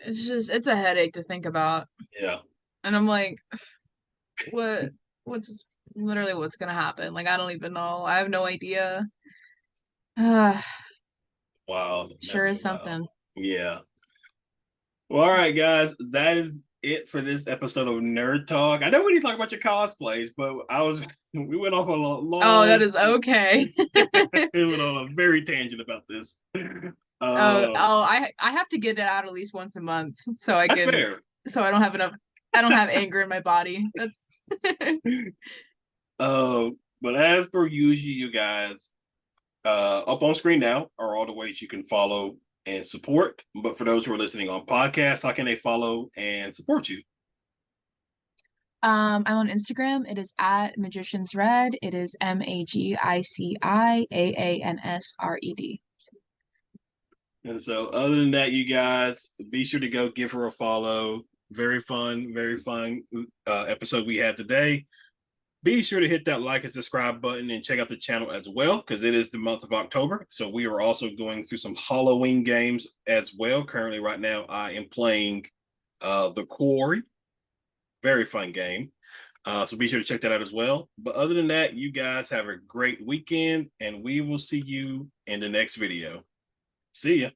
Speaker 2: it's a headache to think about.
Speaker 1: Yeah.
Speaker 2: And I'm like, what what's literally what's gonna happen? Like I don't even know. I have no idea.
Speaker 1: Wow.
Speaker 2: Sure
Speaker 1: That'd be
Speaker 2: is
Speaker 1: wild.
Speaker 2: something.
Speaker 1: Yeah. Well, all right, guys. That is it for this episode of Nerd Talk. I know we didn't talk about your cosplays, but we went off on a
Speaker 2: Oh, that
Speaker 1: long
Speaker 2: is okay.
Speaker 1: we went on a very tangent about this. Uh,
Speaker 2: I have to get it out at least once a month so I
Speaker 1: that's
Speaker 2: can
Speaker 1: fair.
Speaker 2: so I don't have enough I don't have anger in my body. That's
Speaker 1: Uh, but as per usual, you guys, up on screen now are all the ways you can follow and support. But for those who are listening on podcasts, how can they follow and support you?
Speaker 2: I'm on Instagram. It is at Magicians Red. It is MAGICIAANSRED.
Speaker 1: And so, other than that, you guys, be sure to go give her a follow. Very fun episode we had today. Be sure to hit that like and subscribe button and check out the channel as well because it is the month of October. So we are also going through some Halloween games as well. Currently, right now, I am playing The Quarry. Very fun game. So be sure to check that out as well. But other than that, you guys have a great weekend and we will see you in the next video. See ya.